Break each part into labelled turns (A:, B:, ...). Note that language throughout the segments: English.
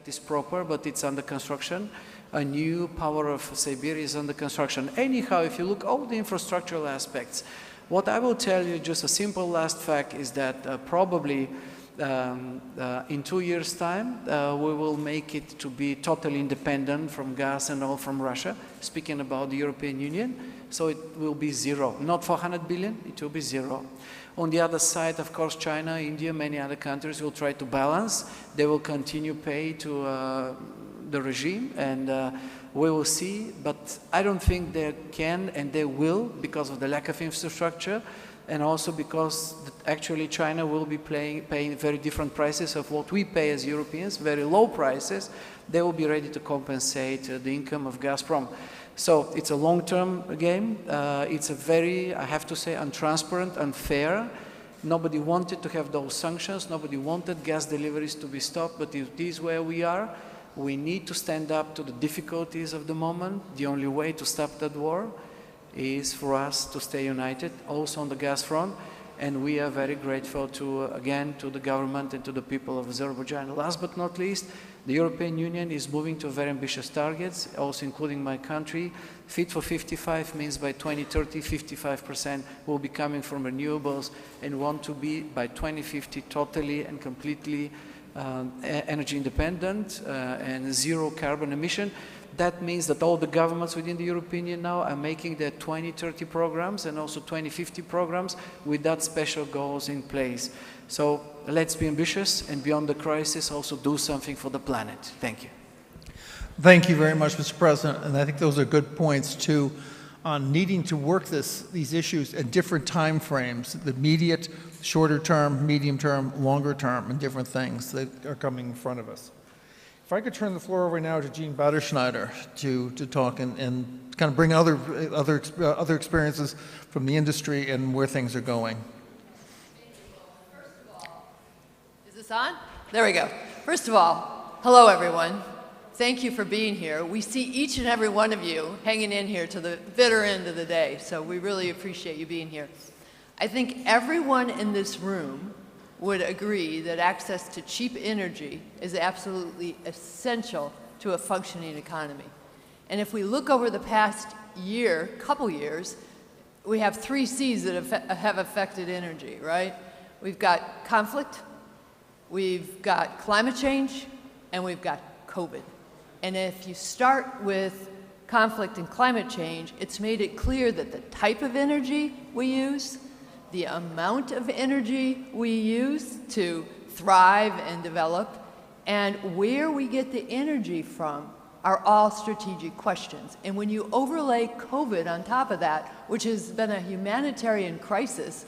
A: that is proper, but it's under construction. A new power of Siberia is under construction. Anyhow, if you look at all the infrastructural aspects, what I will tell you, just a simple last fact, is that probably in 2 years' time, we will make it to be totally independent from gas and oil from Russia, speaking about the European Union. So it will be zero. Not 400 billion, it will be zero. On the other side, of course, China, India, many other countries will try to balance. They will continue pay to the regime, and we will see. But I don't think they can, and they will, because of the lack of infrastructure, and also because actually China will be paying very different prices of what we pay as Europeans, very low prices. They will be ready to compensate the income of Gazprom. So it's a long-term game. It's a very, I have to say, untransparent, unfair. Nobody wanted to have those sanctions. Nobody wanted gas deliveries to be stopped, but it is where we are. We need to stand up to the difficulties of the moment. The only way to stop that war is for us to stay united, also on the gas front. And we are very grateful to, again, to the government and to the people of Azerbaijan. Last but not least, the European Union is moving to very ambitious targets, also including my country. Fit for 55 means by 2030, 55% will be coming from renewables, and want to be by 2050 totally and completely energy independent and zero carbon emission. That means that all the governments within the European Union now are making their 2030 programs and also 2050 programs with that special goals in place. So let's be ambitious, and beyond the crisis also do something for the planet. Thank you.
B: Thank you very much, Mr. President. And I think those are good points too on needing to work these issues at different time frames, the immediate, shorter term, medium term, longer term, and different things that are coming in front of us. If I could turn the floor over now to Jean Batterschneider to talk and kind of bring other experiences from the industry and where things are going.
C: First of all, is this on? There we go. First of all, hello everyone. Thank you for being here. We see each and every one of you hanging in here to the bitter end of the day, so we really appreciate you being here. I think everyone in this room would agree that access to cheap energy is absolutely essential to a functioning economy. And if we look over the past couple years, we have 3 C's that have affected energy, right? We've got conflict, we've got climate change, and we've got COVID. And if you start with conflict and climate change, it's made it clear that the type of energy we use, the amount of energy we use to thrive and develop, and where we get the energy from are all strategic questions. And when you overlay COVID on top of that, which has been a humanitarian crisis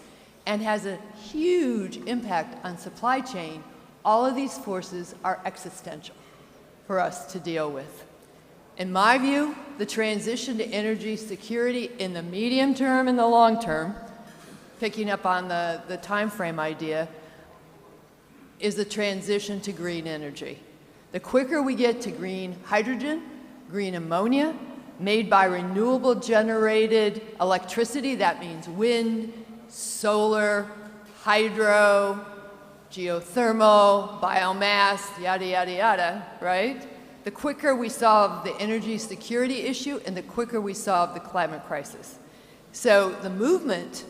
C: and has a huge impact on supply chain, all of these forces are existential for us to deal with. In my view, the transition to energy security in the medium term and the long term, picking up on the time frame idea, is the transition to green energy. The quicker we get to green hydrogen, green ammonia, made by renewable generated electricity, that means wind, solar, hydro, geothermal, biomass, yada, yada, yada, right? The quicker we solve the energy security issue and the quicker we solve the climate crisis. So the movement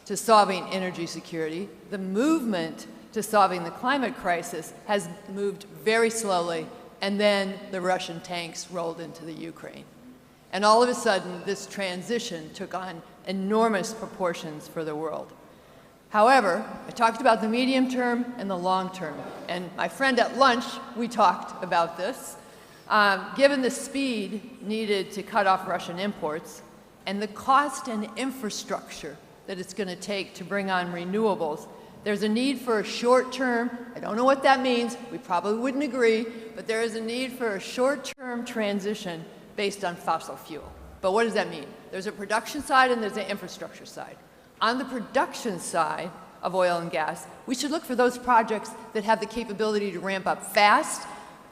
C: to solving energy security, the movement to solving the climate crisis has moved very slowly, and then the Russian tanks rolled into the Ukraine. And all of a sudden, this transition took on enormous proportions for the world. However, I talked about the medium term and the long term, and my friend at lunch, we talked about this. Given the speed needed to cut off Russian imports and the cost and infrastructure that it's going to take to bring on renewables, there's a need for a short-term, I don't know what that means, we probably wouldn't agree, but there is a need for a short-term transition based on fossil fuel. But what does that mean? There's a production side and there's an infrastructure side. On the production side of oil and gas, we should look for those projects that have the capability to ramp up fast,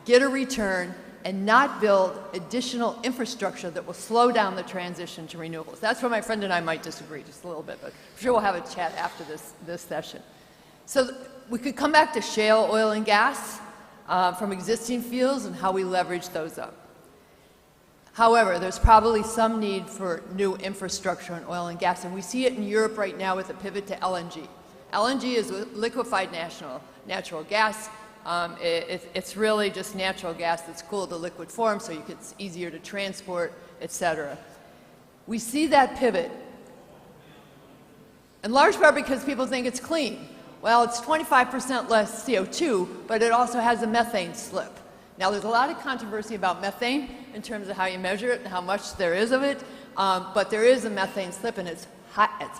C: get a return, and not build additional infrastructure that will slow down the transition to renewables. That's where my friend and I might disagree just a little bit, but I'm sure we'll have a chat after this session. So we could come back to shale oil and gas. from existing fields and how we leverage those up. However, there's probably some need for new infrastructure in oil and gas, and we see it in Europe right now with a pivot to LNG. LNG is liquefied natural gas. It's really just natural gas that's cooled to liquid form, so it's easier to transport, etc. We see that pivot, in large part because people think it's clean. Well, it's 25% less CO2, but it also has a methane slip. Now, there's a lot of controversy about methane in terms of how you measure it and how much there is of it, but there is a methane slip, and it's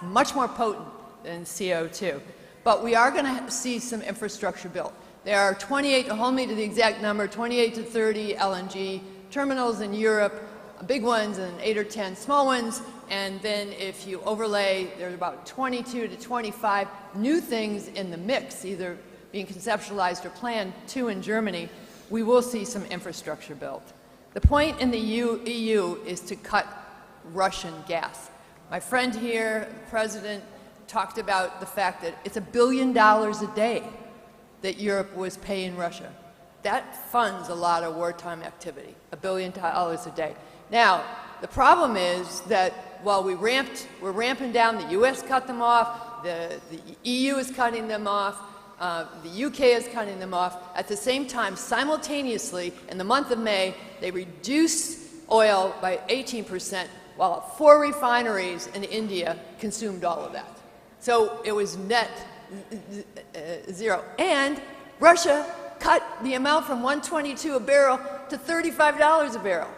C: much more potent than CO2. But we are going to see some infrastructure built. There are 28, hold me to the exact number, 28 to 30 LNG terminals in Europe, big ones and 8 or 10 small ones, and then if you overlay, there's about 22 to 25 new things in the mix, either being conceptualized or planned, 2 in Germany. We will see some infrastructure built. The point in the EU is to cut Russian gas. My friend here, the president, talked about the fact that it's $1 billion a day that Europe was paying Russia. That funds a lot of wartime activity, $1 billion a day. Now, the problem is that while we're ramping down, the US cut them off, the EU is cutting them off, the UK is cutting them off. At the same time, simultaneously, in the month of May, they reduced oil by 18%, while 4 refineries in India consumed all of that. So it was net zero. And Russia cut the amount from $122 a barrel to $35 a barrel.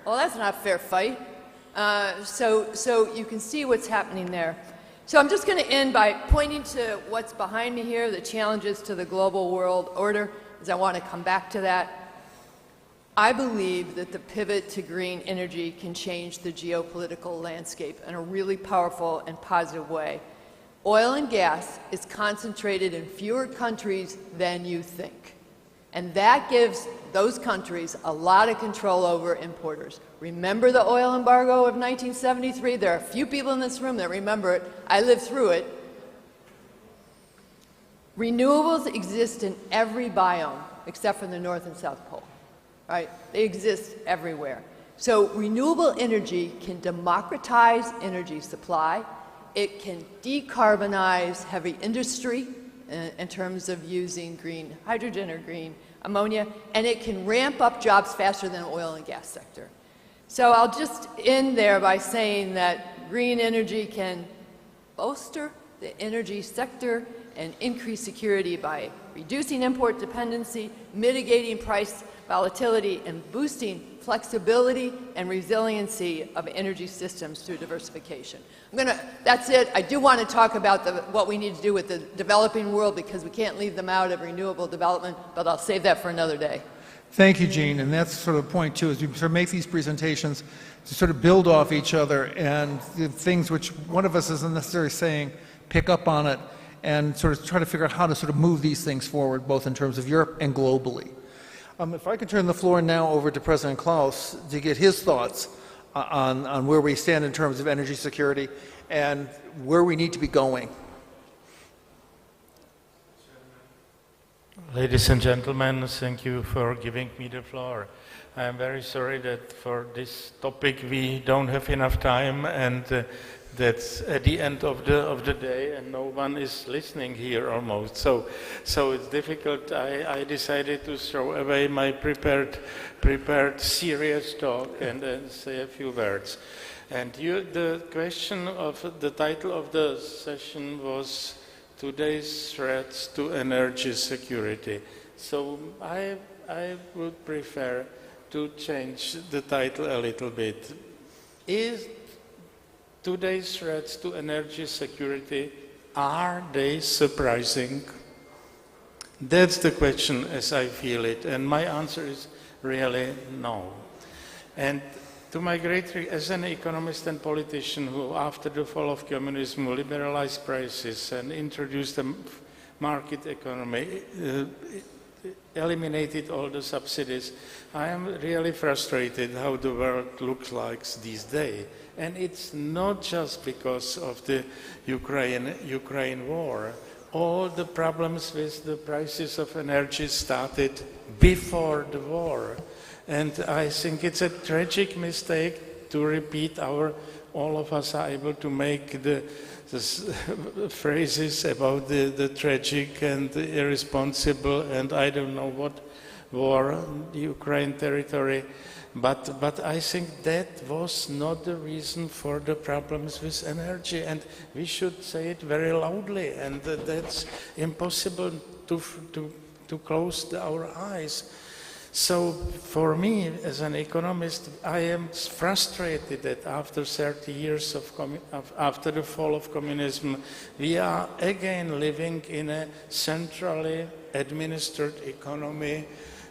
C: Well, that's not a fair fight. So you can see what's happening there. So I'm just going to end by pointing to what's behind me here, the challenges to the global world order, as I want to come back to that. I believe that the pivot to green energy can change the geopolitical landscape in a really powerful and positive way. Oil and gas is concentrated in fewer countries than you think. And that gives those countries a lot of control over importers. Remember the oil embargo of 1973? There are a few people in this room that remember it. I lived through it. Renewables exist in every biome except for the North and South Pole. Right? They exist everywhere. So renewable energy can democratize energy supply. It can decarbonize heavy industry in terms of using green hydrogen or green ammonia, and it can ramp up jobs faster than the oil and gas sector. So I'll just end there by saying that green energy can bolster the energy sector and increase security by reducing import dependency, mitigating price volatility, and boosting flexibility and resiliency of energy systems through diversification. That's it. I do want to talk about what we need to do with the developing world because we can't leave them out of renewable development, but I'll save that for another day.
B: Thank you, Jean. And that's sort of the point, too, is we sort of make these presentations to sort of build off each other and the things which one of us isn't necessarily saying, pick up on it and sort of try to figure out how to sort of move these things forward, both in terms of Europe and globally. If I could turn the floor now over to President Klaus to get his thoughts on where we stand in terms of energy security and where we need to be going.
D: Ladies and gentlemen, thank you for giving me the floor. I am very sorry that for this topic we don't have enough time, and that's at the end of the day, and no one is listening here almost. So it's difficult. I decided to throw away my prepared serious talk and say a few words. And the question of the title of the session was Today's Threats to Energy Security. So I would prefer to change the title a little bit. Is today's threats to energy security, are they surprising? That's the question as I feel it, and my answer is really no. And to my great regret, as an economist and politician who, after the fall of communism, liberalized prices and introduced a market economy, eliminated all the subsidies, I am really frustrated how the world looks like these days. And it's not just because of the Ukraine war, all the problems with the prices of energy started before the war. And I think it's a tragic mistake to repeat all of us are able to make the phrases about the tragic and the irresponsible and I don't know what war, Ukraine territory. But I think that was not the reason for the problems with energy, and we should say it very loudly, and that's impossible to close our eyes. So for me, as an economist, I am frustrated that after 30 years after the fall of communism, we are again living in a centrally administered economy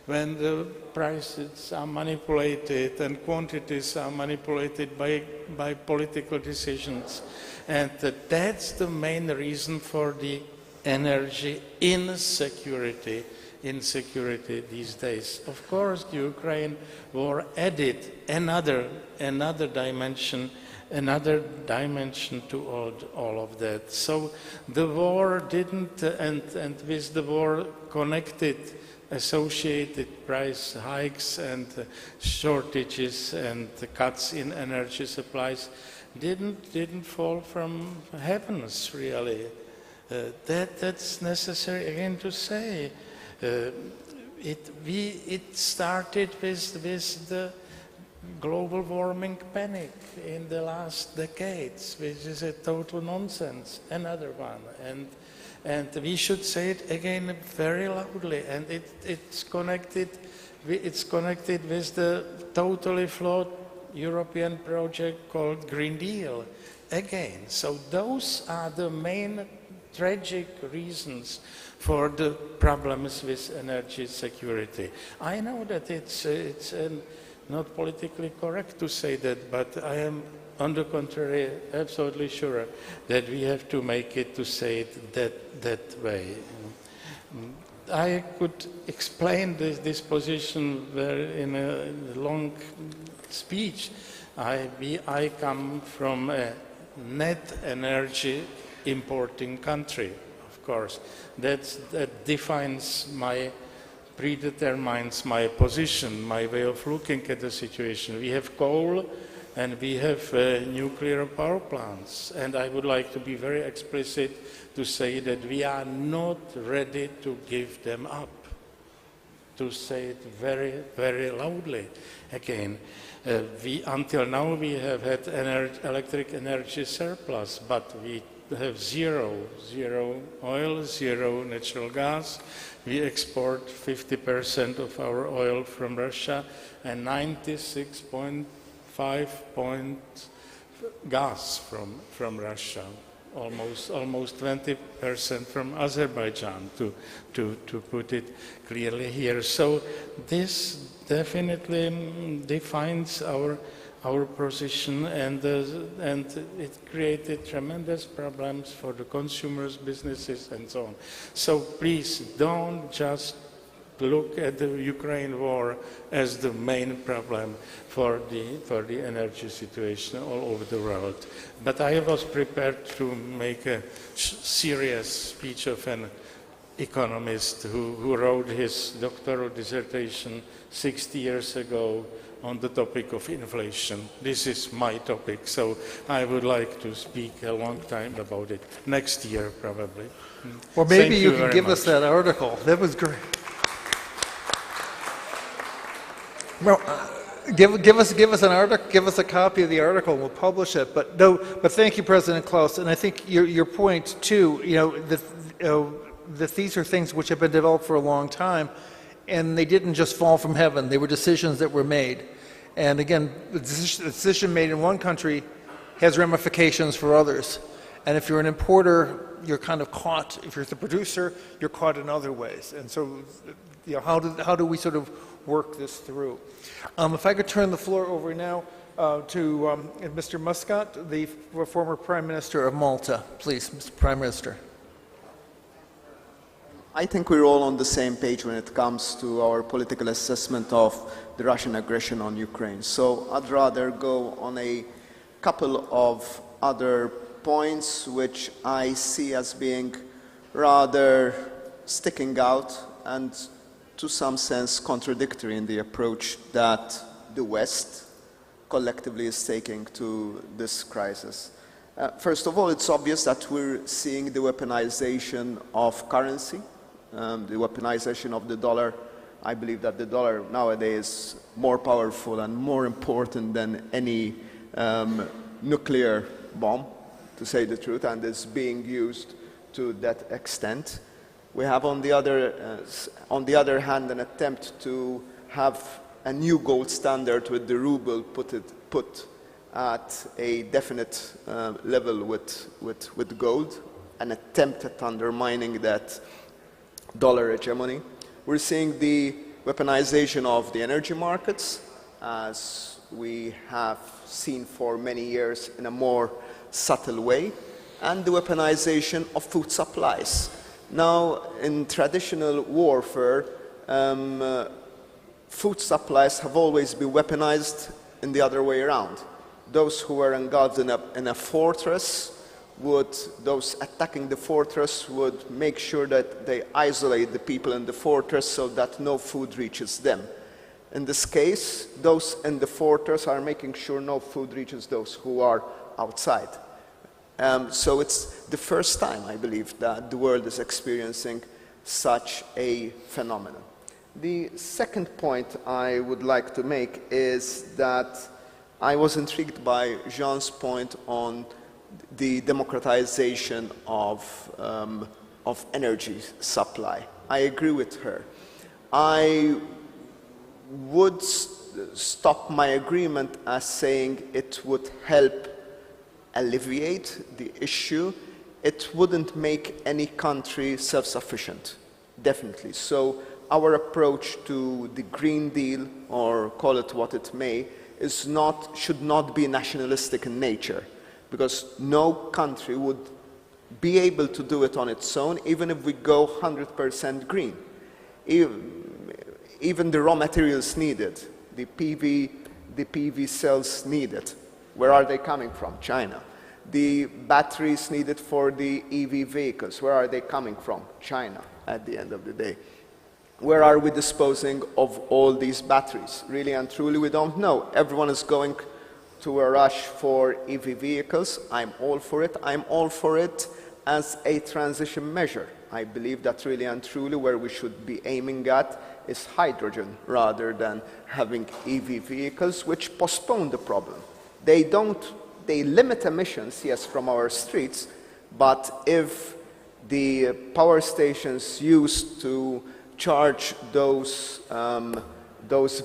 D: when the prices are manipulated and quantities are manipulated by political decisions. And that's the main reason for the energy insecurity these days. Of course, the Ukraine war added another dimension to all of that. So the war didn't, and with the war connected associated price hikes and shortages and cuts in energy supplies didn't fall from heavens, really. That's necessary again to say. It started with the global warming panic in the last decades, which is a total nonsense, another one. And we should say it again very loudly, and it's connected with the totally flawed European project called Green Deal again. So those are the main tragic reasons for the problems with energy security. I know that it's not politically correct to say that, but I am, on the contrary, absolutely sure that we have to make it to say it that way. I could explain this position in a long speech. I come from a net energy importing country, of course. That predetermines my position, my way of looking at the situation. We have coal and we have nuclear power plants. And I would like to be very explicit to say that we are not ready to give them up. To say it very, very loudly again. Until now we have had electric energy surplus, but we have zero oil, zero natural gas. We export 50% of our oil from Russia and 96.5% gas from Russia. Almost 20% from Azerbaijan, to put it clearly here. So this definitely defines our position, and it created tremendous problems for the consumers, businesses, and so on. So please don't just look at the Ukraine war as the main problem for the energy situation all over the world. But I was prepared to make a serious speech of an economist who wrote his doctoral dissertation 60 years ago on the topic of inflation. This is my topic, so I would like to speak a long time about it. Next year, probably.
B: Well, maybe you can give us that article. That was great. Well, give us an article. Give us a copy of the article, and we'll publish it. But thank you, President Klaus. And I think your point too. That these are things which have been developed for a long time, and they didn't just fall from heaven. They were decisions that were made. And again, the decision made in one country has ramifications for others. And if you're an importer, you're kind of caught. If you're the producer, you're caught in other ways. And so, how do we sort of work this through? If I could turn the floor over now to Mr. Muscat, the former Prime Minister of Malta. Please, Mr. Prime Minister.
E: I think we're all on the same page when it comes to our political assessment of the Russian aggression on Ukraine. So I'd rather go on a couple of other points which I see as being rather sticking out and to some sense contradictory in the approach that the West collectively is taking to this crisis. First of all, it's obvious that we're seeing the weaponization of currency, the weaponization of the dollar. I believe that the dollar nowadays is more powerful and more important than any nuclear bomb, to say the truth, and is being used to that extent. We have, on the other hand, an attempt to have a new gold standard with the ruble put at a definite level with gold, an attempt at undermining that dollar hegemony. We're seeing the weaponization of the energy markets, as we have seen for many years in a more subtle way, and the weaponization of food supplies. Now, in traditional warfare, food supplies have always been weaponized in the other way around. Those who were engulfed in a fortress those attacking the fortress would make sure that they isolate the people in the fortress so that no food reaches them. In this case, those in the fortress are making sure no food reaches those who are outside. So it's the first time, I believe, that the world is experiencing such a phenomenon. The second point I would like to make is that I was intrigued by Jean's point on the democratization of energy supply. I agree with her. I would stop my agreement as saying it would help alleviate the issue. It wouldn't make any country self-sufficient, definitely. So our approach to the Green Deal, or call it what it may, should not be nationalistic in nature, because no country would be able to do it on its own, even if we go 100% green. Even the raw materials needed, the PV cells needed, where are they coming from? China. The batteries needed for the EV vehicles, where are they coming from? China, at the end of the day. Where are we disposing of all these batteries? Really and truly, we don't know. Everyone is going to a rush for EV vehicles. I'm all for it. I'm all for it as a transition measure. I believe that really and truly where we should be aiming at is hydrogen, rather than having EV vehicles, which postpone the problem. They limit emissions, yes, from our streets, but if the power stations used to charge those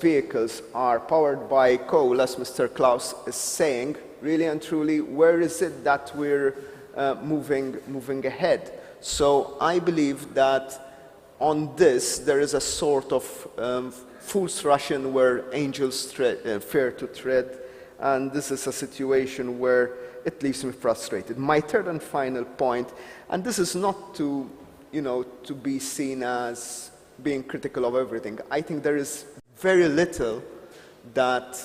E: vehicles are powered by coal, as Mr. Klaus is saying, really and truly, where is it that we're moving ahead? So I believe that on this, there is a sort of fool's rush in where angels fear to tread, and this is a situation where it leaves me frustrated. My third and final point, and this is not to be seen as being critical of everything. I think there is very little that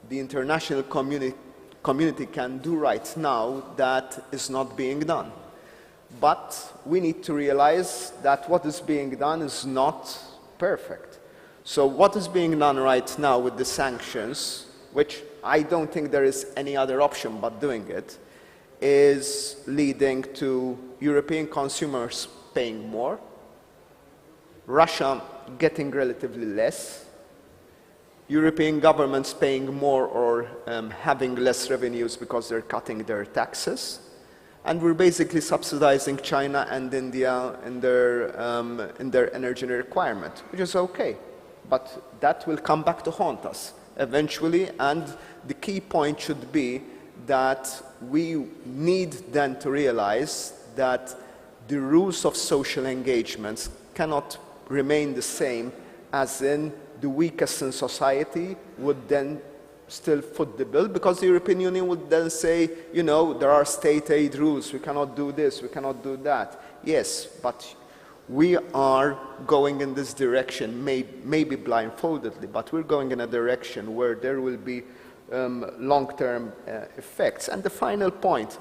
E: the international community can do right now that is not being done. But we need to realize that what is being done is not perfect. So what is being done right now with the sanctions, which I don't think there is any other option but doing it, is leading to European consumers paying more, Russia getting relatively less, European governments paying more or having less revenues because they're cutting their taxes, and we're basically subsidizing China and India in their energy requirement, which is okay, but that will come back to haunt us eventually, and the key point should be that we need then to realize that the rules of social engagements cannot remain the same, as in the weakest in society would then still foot the bill, because the European Union would then say, there are state aid rules, we cannot do this, we cannot do that. Yes, but we are going in this direction, maybe blindfoldedly, but we're going in a direction where there will be long-term effects. And the final point,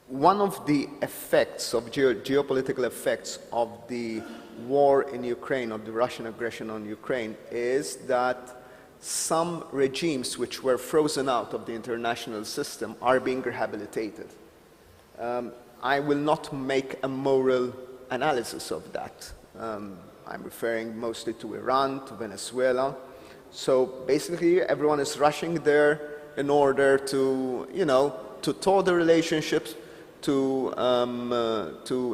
E: one of the effects of geopolitical effects of the war in Ukraine, of the Russian aggression on Ukraine, is that some regimes which were frozen out of the international system are being rehabilitated. I will not make a moral analysis of that. I'm referring mostly to Iran, to Venezuela. So basically, everyone is rushing there in order to, you know, to thaw the relationships, to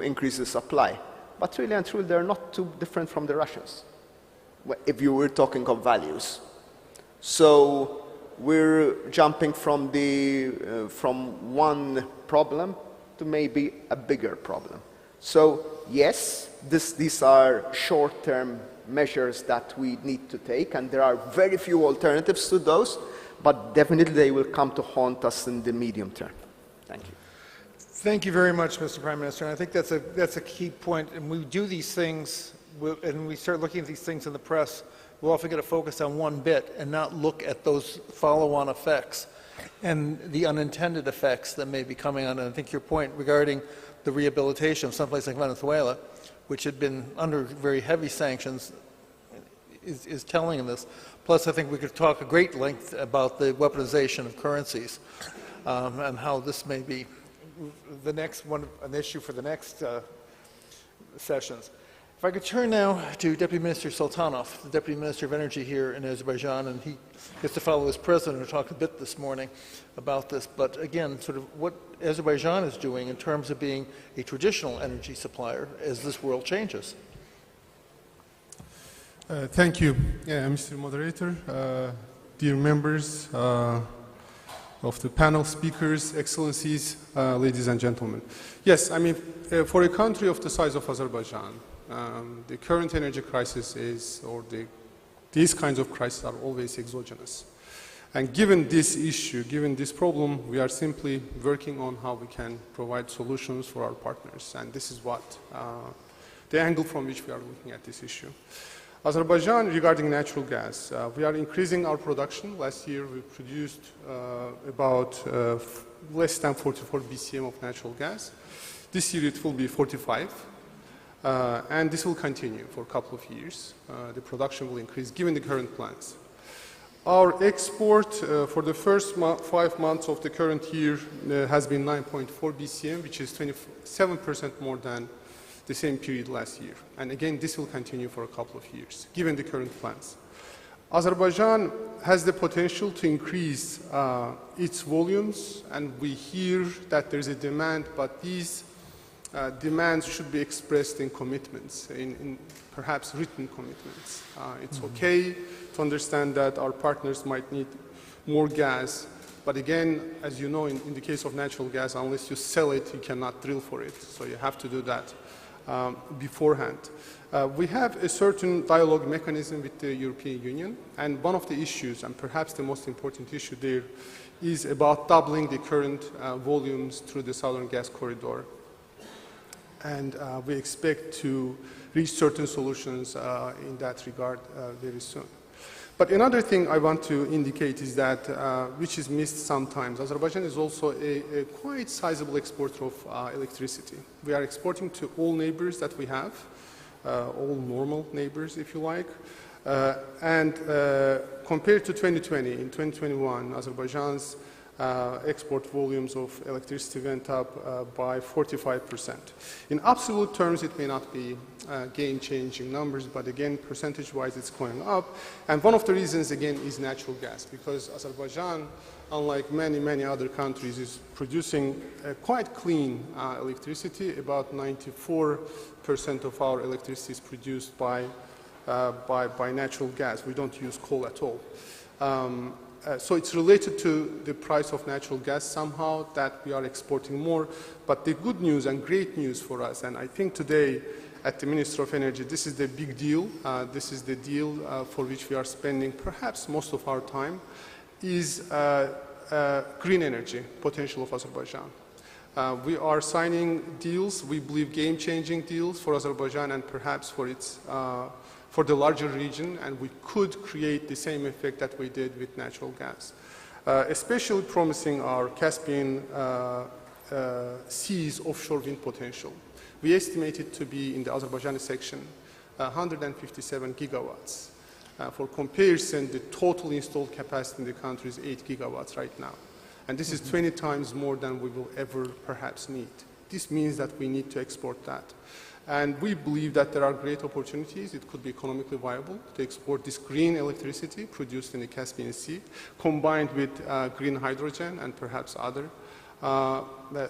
E: increase the supply. But really and truly, they're not too different from the Russians, if you were talking of values. So we're jumping from one problem to maybe a bigger problem. So yes, these are short-term measures that we need to take, and there are very few alternatives to those, but definitely they will come to haunt us in the medium term. Thank you.
B: Thank you very much, Mr. Prime Minister. And I think that's a key point. And we do these things, and we start looking at these things in the press, we'll often get a focus on one bit and not look at those follow-on effects and the unintended effects that may be coming on. And I think your point regarding the rehabilitation of someplace like Venezuela, which had been under very heavy sanctions, is telling in this. Plus, I think we could talk at great length about the weaponization of currencies and how this may be the next one, an issue for the next sessions. If I could turn now to Deputy Minister Sultanov, the Deputy Minister of Energy here in Azerbaijan, and he gets to follow his president, who talked a bit this morning about this. But again, sort of what Azerbaijan is doing in terms of being a traditional energy supplier as this world changes.
F: Thank you, Mr. Moderator, dear members of the panel, speakers, excellencies, ladies and gentlemen. Yes, I mean, for a country of the size of Azerbaijan, the current energy crisis is, or these kinds of crises are always exogenous. And given this issue, given this problem, we are simply working on how we can provide solutions for our partners. And this is what the angle from which we are looking at this issue. Azerbaijan, regarding natural gas, we are increasing our production. Last year, we produced about less than 44 BCM of natural gas. This year, it will be 45. And this will continue for a couple of years. The production will increase given the current plans. Our export for the first 5 months of the current year has been 9.4 BCM, which is 27% more than the same period last year. And again, this will continue for a couple of years, given the current plans. Azerbaijan has the potential to increase its volumes, and we hear that there is a demand, but these demands should be expressed in commitments, in perhaps written commitments. It's okay to understand that our partners might need more gas, but again, as you know, in the case of natural gas, unless you sell it, you cannot drill for it. So you have to do that beforehand. We have a certain dialogue mechanism with the European Union, and one of the issues, and perhaps the most important issue there, is about doubling the current volumes through the Southern Gas Corridor. And we expect to reach certain solutions in that regard very soon. But another thing I want to indicate is that, which is missed sometimes, Azerbaijan is also a quite sizable exporter of electricity. We are exporting to all neighbors that we have, all normal neighbors, if you like. And compared to 2020, in 2021, Azerbaijan's export volumes of electricity went up by 45%. In absolute terms, it may not be game-changing numbers, but again, percentage-wise, it's going up. And one of the reasons, again, is natural gas, because Azerbaijan, unlike many, many other countries, is producing quite clean electricity. About 94% of our electricity is produced by natural gas. We don't use coal at all. So it's related to the price of natural gas somehow that we are exporting more. But the good news and great news for us, and I think today at the Minister of Energy, this is the big deal. This is the deal for which we are spending perhaps most of our time, is green energy potential of Azerbaijan. We are signing deals, we believe game-changing deals for Azerbaijan and perhaps for its for the larger region, and we could create the same effect that we did with natural gas. Especially promising our Caspian sees offshore wind potential. We estimate it to be, in the Azerbaijani section, 157 gigawatts. For comparison, the total installed capacity in the country is 8 gigawatts right now. And this is 20 times more than we will ever perhaps need. This means that we need to export that. And we believe that there are great opportunities. It could be economically viable to export this green electricity produced in the Caspian Sea, combined with green hydrogen and perhaps other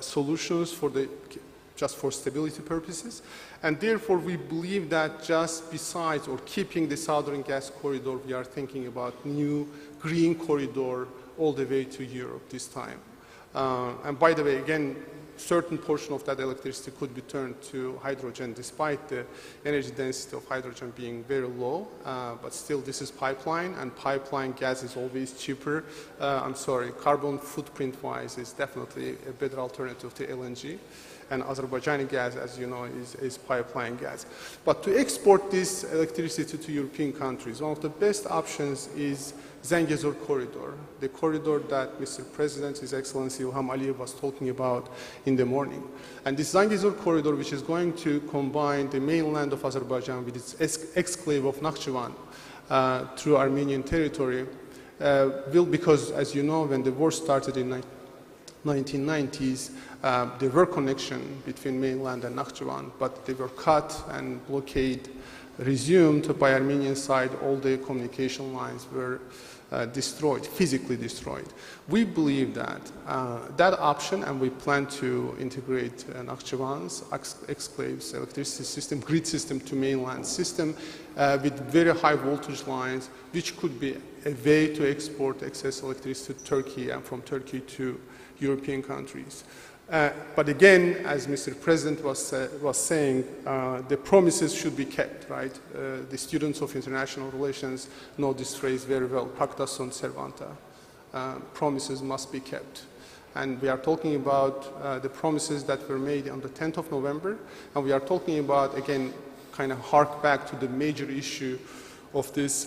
F: solutions just for stability purposes. And therefore, we believe that just besides or keeping the Southern Gas Corridor, we are thinking about new green corridor all the way to Europe this time. And by the way, again, certain portion of that electricity could be turned to hydrogen despite the energy density of hydrogen being very low, but still this is pipeline, and pipeline gas is always cheaper. I'm sorry, carbon footprint wise is definitely a better alternative to LNG, and Azerbaijani gas, as you know, is pipeline gas. But to export this electricity to European countries, one of the best options is Zangezur corridor, the corridor that Mr. President, His Excellency Ilham Aliyev was talking about in the morning. And this Zangezur corridor, which is going to combine the mainland of Azerbaijan with its exclave of Nakhchivan through Armenian territory, because as you know, when the war started in 1990s, there were connections between mainland and Nakhchivan, but they were cut and blockade resumed by Armenian side. All the communication lines were destroyed, physically destroyed. We believe that that option, and we plan to integrate Nakhchivan's exclaves electricity system, grid system to mainland system with very high voltage lines, which could be a way to export excess electricity to Turkey and from Turkey to European countries. But again, as Mr. President was saying, the promises should be kept, right? The students of international relations know this phrase very well, pacta sunt servanta. Promises must be kept. And we are talking about the promises that were made on the 10th of November, and we are talking about, again, kind of hark back to the major issue of this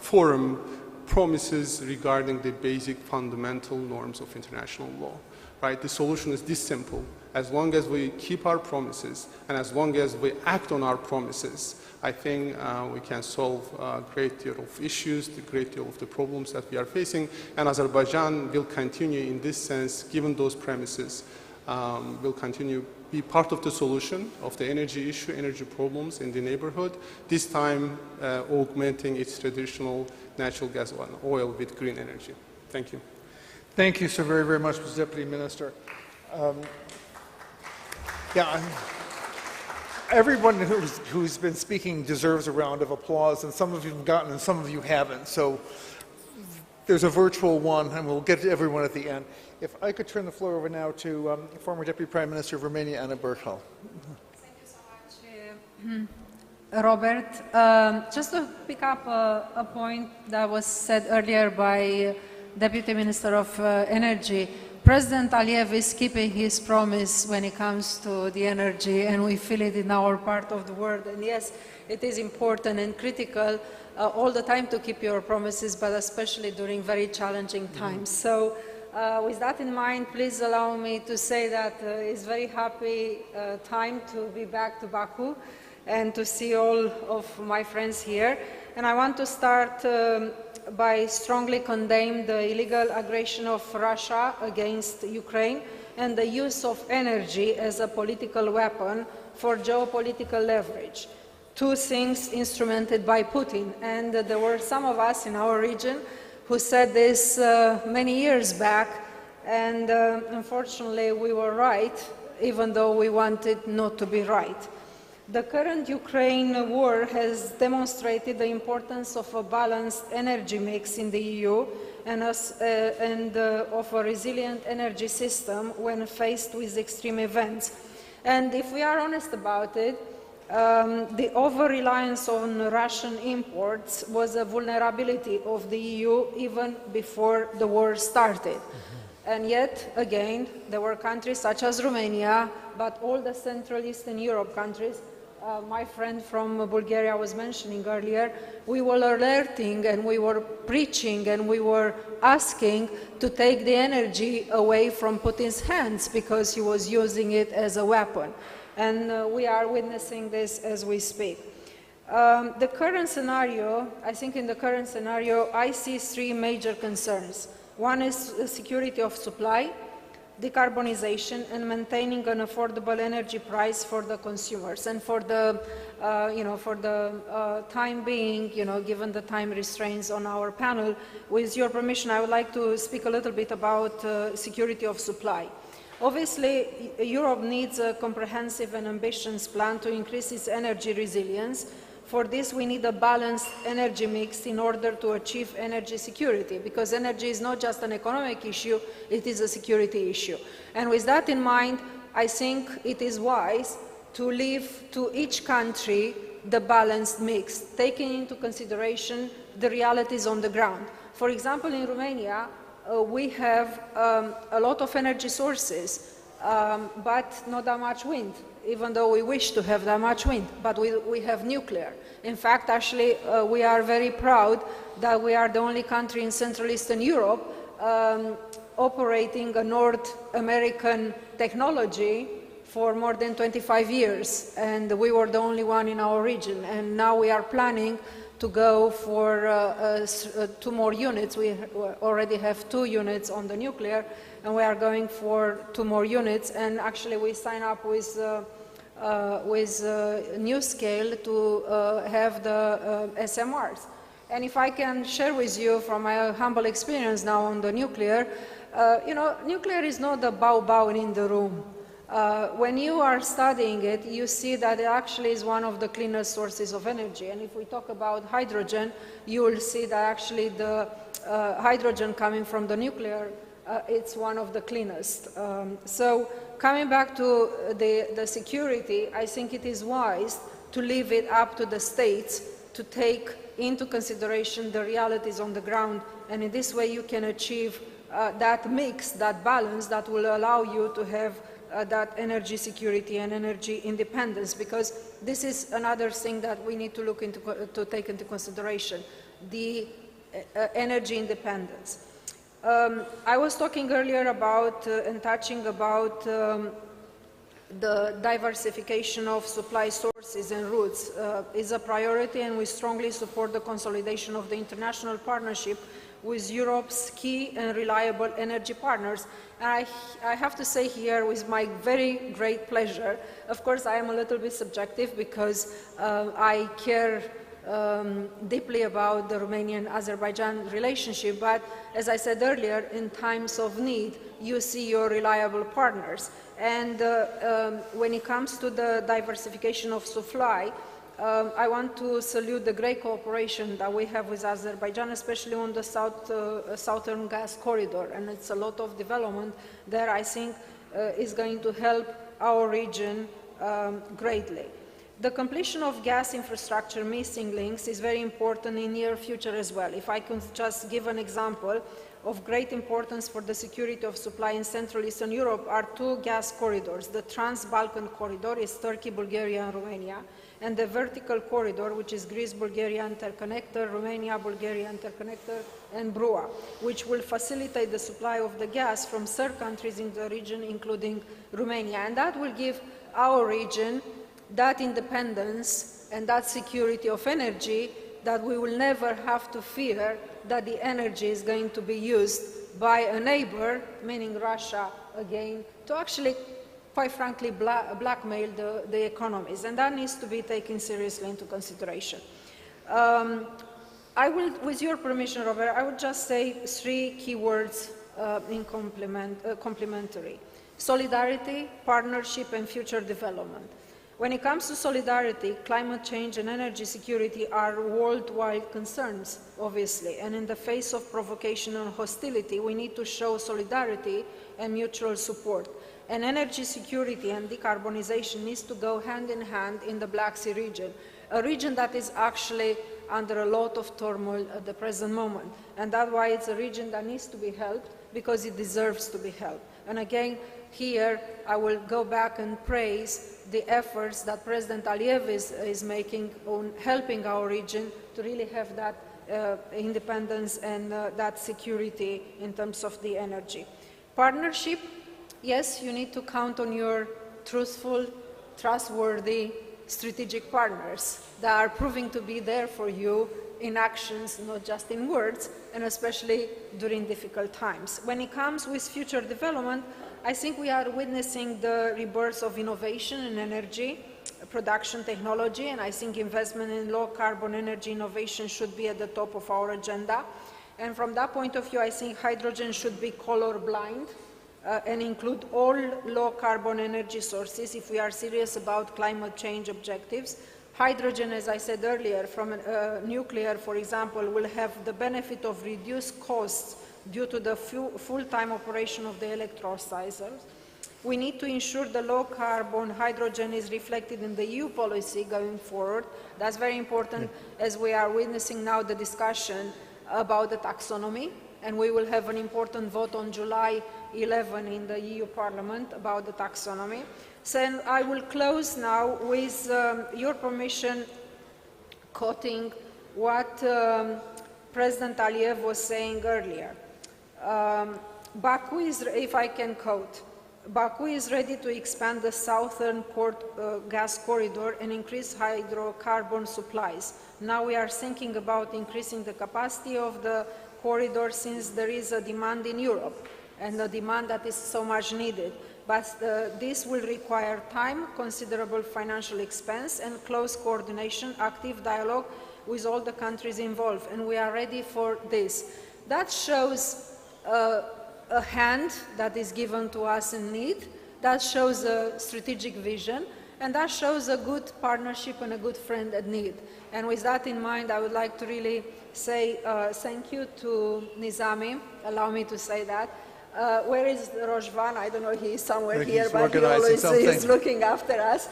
F: forum, promises regarding the basic fundamental norms of international law. Right? The solution is this simple. As long as we keep our promises and as long as we act on our promises, I think we can solve a great deal of issues, a great deal of the problems that we are facing, and Azerbaijan will continue in this sense, given those premises, will continue be part of the solution of the energy issue, energy problems in the neighborhood, this time augmenting its traditional natural gas and oil with green energy. Thank you.
B: Thank you so very, very much, Mr. Deputy Minister. Everyone who's been speaking deserves a round of applause, and some of you have gotten and some of you haven't. So there's a virtual one, and we'll get to everyone at the end. If I could turn the floor over now to former Deputy Prime Minister of Romania, Anna Berthal.
G: Thank you so much, Robert. Just to pick up a point that was said earlier by Deputy Minister of Energy, President Aliyev is keeping his promise when it comes to the energy, and we feel it in our part of the world. And yes, it is important and critical all the time to keep your promises, but especially during very challenging times. So with that in mind, please allow me to say that it's very happy time to be back to Baku and to see all of my friends here. And I want to start by strongly condemning the illegal aggression of Russia against Ukraine and the use of energy as a political weapon for geopolitical leverage. Two things instrumented by Putin. And there were some of us in our region who said this many years back, and unfortunately we were right, even though we wanted not to be right. The current Ukraine war has demonstrated the importance of a balanced energy mix in the EU and of a resilient energy system when faced with extreme events. And if we are honest about it, the over-reliance on Russian imports was a vulnerability of the EU even before the war started. And yet, again, there were countries such as Romania, but all the Central Eastern Europe countries my friend from Bulgaria was mentioning earlier, we were alerting and we were preaching and we were asking to take the energy away from Putin's hands because he was using it as a weapon. And we are witnessing this as we speak. The current scenario, I think in the current scenario, I see three major concerns. One is the security of supply, decarbonization, and maintaining an affordable energy price for the consumers. And for the, time being, given the time restraints on our panel, with your permission, I would like to speak a little bit about security of supply. Obviously, Europe needs a comprehensive and ambitious plan to increase its energy resilience. For this, we need a balanced energy mix in order to achieve energy security, because energy is not just an economic issue, it is a security issue. And with that in mind, I think it is wise to leave to each country the balanced mix, taking into consideration the realities on the ground. For example, in Romania, we have a lot of energy sources, but not that much wind, even though we wish to have that much wind, but we have nuclear. In fact, actually, we are very proud that we are the only country in Central Eastern Europe operating a North American technology for more than 25 years, and we were the only one in our region. And now we are planning to go for 2 more units. We already have 2 units on the nuclear, and we are going for 2 more units. And actually, we sign up with NewScale to have the SMRs. And if I can share with you from my humble experience now on the nuclear, nuclear is not the bow in the room. When you are studying it, you see that it actually is one of the cleanest sources of energy. And if we talk about hydrogen, you will see that actually the hydrogen coming from the nuclear, it's one of the cleanest. So coming back to the security, I think it is wise to leave it up to the states to take into consideration the realities on the ground. And in this way, you can achieve that mix, that balance that will allow you to have that energy security and energy independence, because this is another thing that we need to look into, to take into consideration, the energy independence. I was talking earlier about and touching about the diversification of supply sources and routes is a priority, and we strongly support the consolidation of the international partnership with Europe's key and reliable energy partners. And I have to say here, with my very great pleasure, of course I am a little bit subjective because I care deeply about the Romanian-Azerbaijan relationship, but as I said earlier, in times of need, you see your reliable partners. And when it comes to the diversification of supply, I want to salute the great cooperation that we have with Azerbaijan, especially on the southern gas corridor, and it's a lot of development there, I think, is going to help our region greatly. The completion of gas infrastructure missing links is very important in near future as well. If I can just give an example of great importance for the security of supply in Central Eastern Europe are 2 gas corridors. The Trans-Balkan corridor is Turkey, Bulgaria, and Romania, and the vertical corridor, which is Greece-Bulgaria interconnector, Romania-Bulgaria interconnector, and BRUA, which will facilitate the supply of the gas from third countries in the region, including Romania. And that will give our region that independence and that security of energy that we will never have to fear that the energy is going to be used by a neighbor, meaning Russia again, to actually, quite frankly, blackmail the economies. And that needs to be taken seriously into consideration. I will, with your permission, Robert, I would just say 3 key words in complementary. Solidarity, partnership, and future development. When it comes to solidarity, climate change and energy security are worldwide concerns, obviously, and in the face of provocation and hostility, we need to show solidarity and mutual support. And energy security and decarbonization needs to go hand in hand in the Black Sea region, a region that is actually under a lot of turmoil at the present moment. And that's why it's a region that needs to be helped, because it deserves to be helped. And again, here I will go back and praise the efforts that President Aliyev is making on helping our region to really have that independence and that security in terms of the energy. Partnership, yes, you need to count on your truthful, trustworthy, strategic partners that are proving to be there for you in actions, not just in words, and especially during difficult times. When it comes with future development, I think we are witnessing the rebirth of innovation in energy production technology, and I think investment in low-carbon energy innovation should be at the top of our agenda. And from that point of view, I think hydrogen should be color-blind and include all low-carbon energy sources if we are serious about climate change objectives. Hydrogen, as I said earlier, from nuclear, for example, will have the benefit of reduced costs due to the full-time operation of the electrolyzers. We need to ensure the low-carbon hydrogen is reflected in the EU policy going forward. That's very important as we are witnessing now the discussion about the taxonomy, and we will have an important vote on July 11 in the EU Parliament about the taxonomy. So I will close now with your permission quoting what President Aliyev was saying earlier. Baku is, if I can quote, Baku is ready to expand the southern gas corridor and increase hydrocarbon supplies. Now we are thinking about increasing the capacity of the corridor since there is a demand in Europe and a demand that is so much needed. But this will require time, considerable financial expense, and close coordination, active dialogue with all the countries involved, and we are ready for this. That shows a hand that is given to us in need, that shows a strategic vision, and that shows a good partnership and a good friend at need. And with that in mind, I would like to really say thank you to Nizami, allow me to say that. Where is Rojvan? I don't know, he is somewhere here, but he always is looking after us.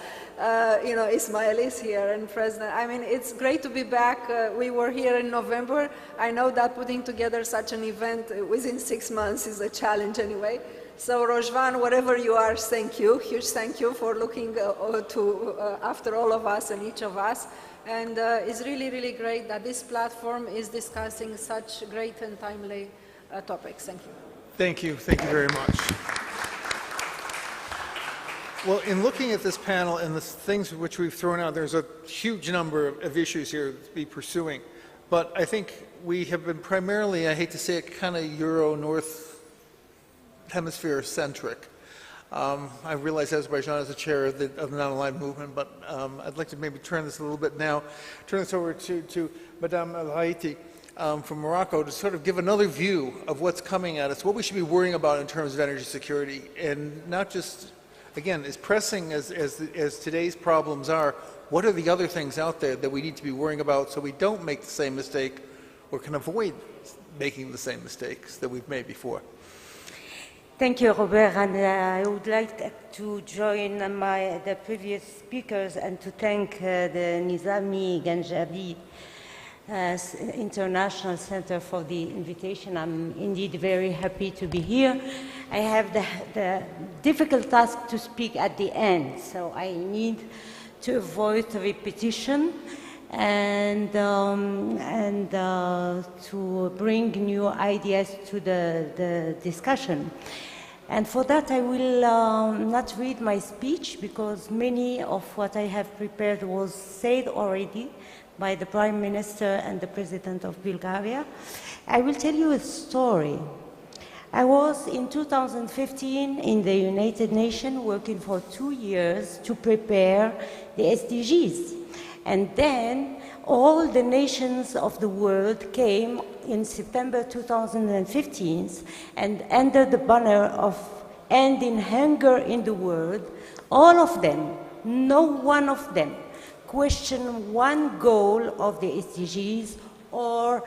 G: You know, Ismail is here and President. I mean, it's great to be back. We were here in November. I know that putting together such an event within 6 months is a challenge anyway. So Rojvan, wherever you are, thank you. Huge thank you for looking after all of us and each of us. And it's really, really great that this platform is discussing such great and timely topics. Thank you.
B: Thank you. Thank you very much. Well, in looking at this panel and the things which we've thrown out, there's a huge number of issues here to be pursuing. But I think we have been primarily, I hate to say it, kind of Euro-North Hemisphere centric. I realize Azerbaijan is the chair of the non-aligned movement, but I'd like to maybe turn this a little bit now, turn this over to Madame El Haiti. From Morocco to sort of give another view of what's coming at us, what we should be worrying about in terms of energy security, and not just, again, as pressing as today's problems are, what are the other things out there that we need to be worrying about so we don't make the same mistake or can avoid making the same mistakes that we've made before?
H: Thank you, Robert, and I would like to join the previous speakers and to thank the Nizami Ganjabi International Center for the invitation. I'm indeed very happy to be here. I have the difficult task to speak at the end, so I need to avoid repetition and to bring new ideas to the discussion. And for that, I will not read my speech because many of what I have prepared was said already by the Prime Minister and the President of Bulgaria. I will tell you a story. I was in 2015 in the United Nations working for 2 years to prepare the SDGs. And then all the nations of the world came in September 2015 and under the banner of ending hunger in the world, all of them, no one of them, question one goal of the SDGs or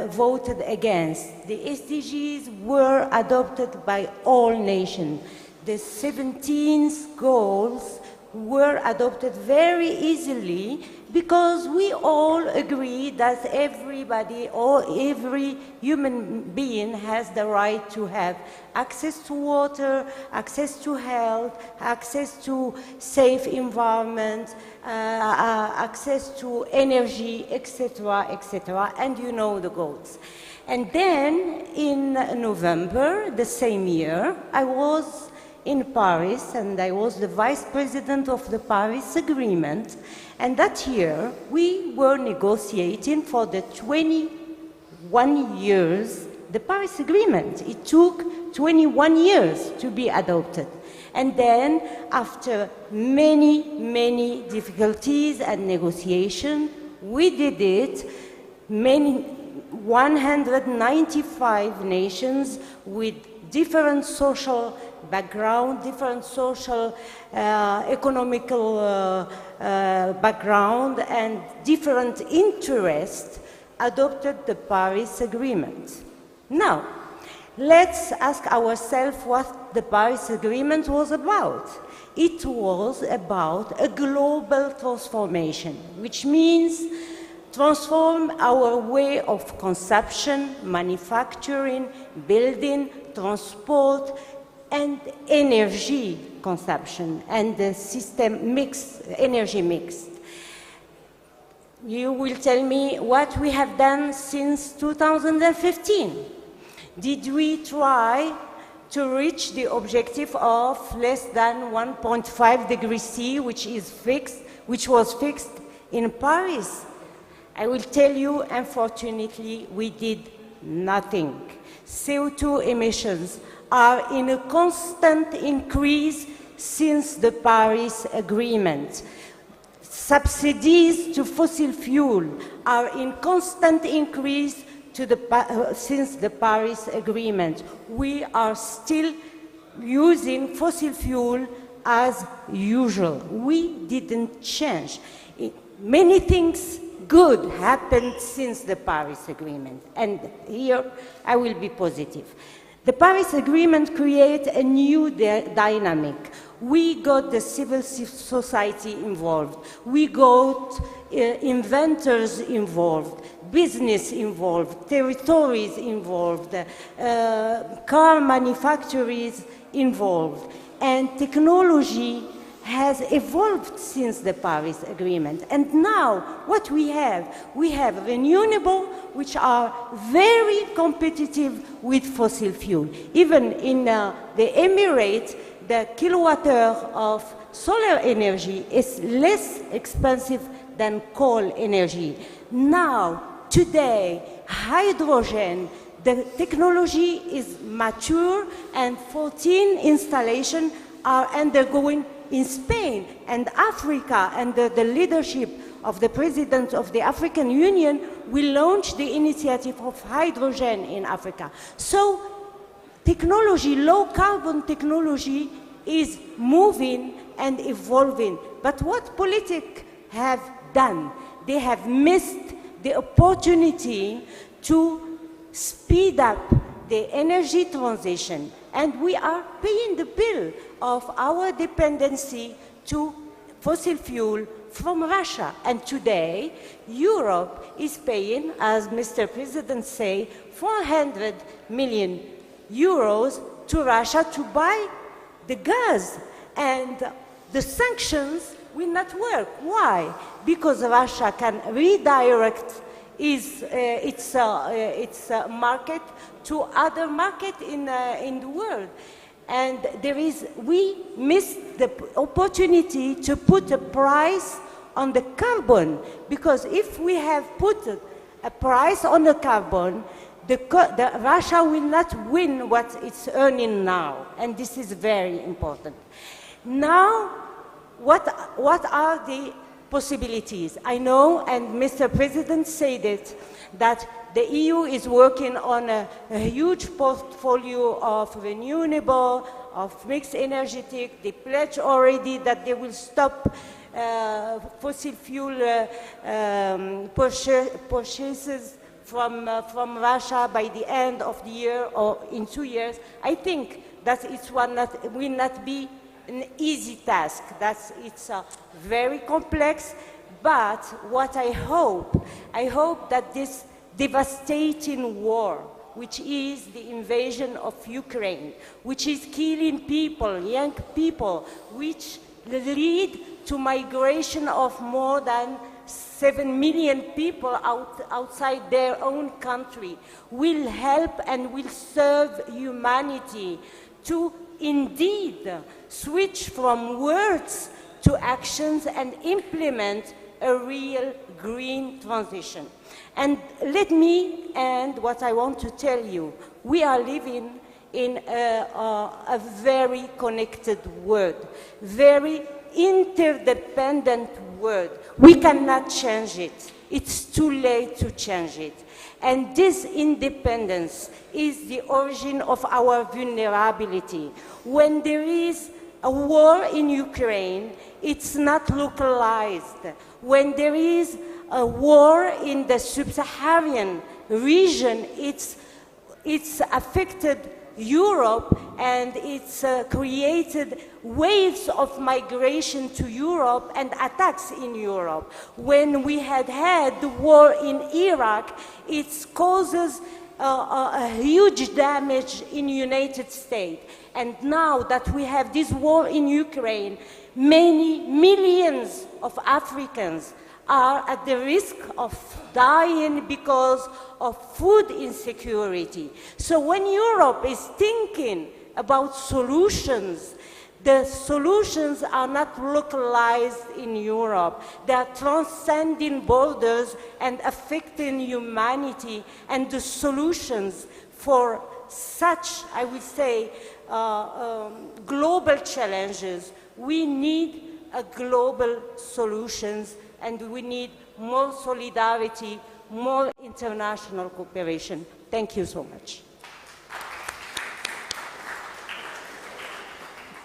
H: voted against. The SDGs were adopted by all nations. The 17 goals were adopted very easily because we all agree that everybody or every human being has the right to have access to water, access to health, access to safe environment, access to energy, etc., etc., and you know the goals. And then in November the same year, I was in Paris, and I was the vice president of the Paris Agreement. And that year, we were negotiating for the 21 years the Paris Agreement. It took 21 years to be adopted. And then, after many, many difficulties and negotiations, we did it. 195 nations with different social background, different social, economical background, and different interests adopted the Paris Agreement. Now, let's ask ourselves what the Paris Agreement was about. It was about a global transformation, which means transform our way of consumption, manufacturing, building, transport, and energy consumption, and the system mix, energy mix. You will tell me what we have done since 2015. Did we try to reach the objective of less than 1.5 degrees C, which was fixed in Paris? I will tell you, unfortunately, we did nothing. CO2 emissions are in a constant increase since the Paris Agreement. Subsidies to fossil fuel are in constant increase since the Paris Agreement. We are still using fossil fuel as usual. We didn't change. Many things good happened since the Paris Agreement, and here I will be positive. The Paris Agreement created a new dynamic. We got the civil society involved. We got inventors involved, business involved, territories involved, car manufacturers involved, and technology has evolved since the Paris Agreement. And now, what we have renewable, which are very competitive with fossil fuel. Even in the Emirates, the kilowatt-hour of solar energy is less expensive than coal energy. Now, today, hydrogen, the technology is mature, and 14 installations are undergoing in Spain and Africa, under the leadership of the President of the African Union, we launched the initiative of hydrogen in Africa. So technology, low carbon technology, is moving and evolving. But what politics have done? They have missed the opportunity to speed up the energy transition, and we are paying the bill of our dependency to fossil fuel from Russia. And today, Europe is paying, as Mr. President said, 400 million euros to Russia to buy the gas. And the sanctions will not work. Why? Because Russia can redirect its market to other markets in the world. And we missed the opportunity to put a price on the carbon, because if we have put a price on the carbon, Russia will not win what it's earning now, and this is very important. Now, what are the possibilities? I know, and Mr. President said it, that the EU is working on a huge portfolio of renewable, of mixed energetic. They pledged already that they will stop fossil fuel purchases from Russia by the end of the year or in 2 years. I think that will not be an easy task. It's very complex, but what I hope that this devastating war, which is the invasion of Ukraine, which is killing people, young people, which lead to migration of more than 7 million people outside their own country, will help and will serve humanity to indeed switch from words to actions and implement a real green transition. And let me end what I want to tell you. We are living in a very connected world, very interdependent world. We cannot change it. It's too late to change it. And this independence is the origin of our vulnerability. When there is a war in Ukraine, it's not localized. When there is a war in the sub-Saharan region, it's affected Europe, and it's created waves of migration to Europe and attacks in Europe. When we had the war in Iraq, it causes a huge damage in the United States. And now that we have this war in Ukraine, many millions of Africans are at the risk of dying because of food insecurity. So when Europe is thinking about solutions, the solutions are not localized in Europe. They are transcending borders and affecting humanity. And the solutions for such, I would say, global challenges, we need global solutions, and we need more solidarity, more international cooperation. Thank you so much.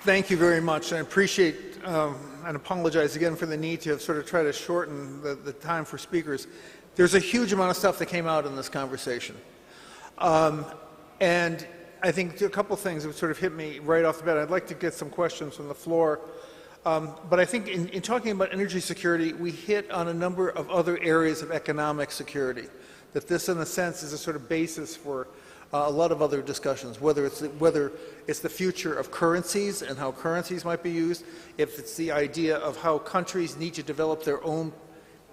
B: Thank you very much. I appreciate and apologize again for the need to sort of try to shorten the time for speakers. There's a huge amount of stuff that came out in this conversation. And I think a couple things that sort of hit me right off the bat. I'd like to get some questions from the floor. But I think in talking about energy security, we hit on a number of other areas of economic security. That this, in a sense, is a sort of basis for a lot of other discussions, whether it's the future of currencies and how currencies might be used, if it's the idea of how countries need to develop their own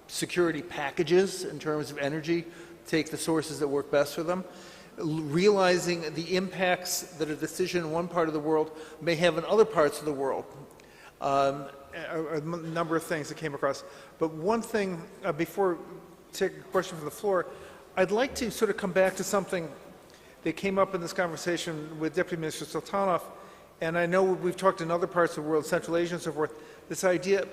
B: security packages in terms of energy, take the sources that work best for them, realizing the impacts that a decision in one part of the world may have in other parts of the world. A number of things that came across. But one thing, before taking a question from the floor, I'd like to sort of come back to something that came up in this conversation with Deputy Minister Sultanov, and I know we've talked in other parts of the world, Central Asia and so forth, this idea of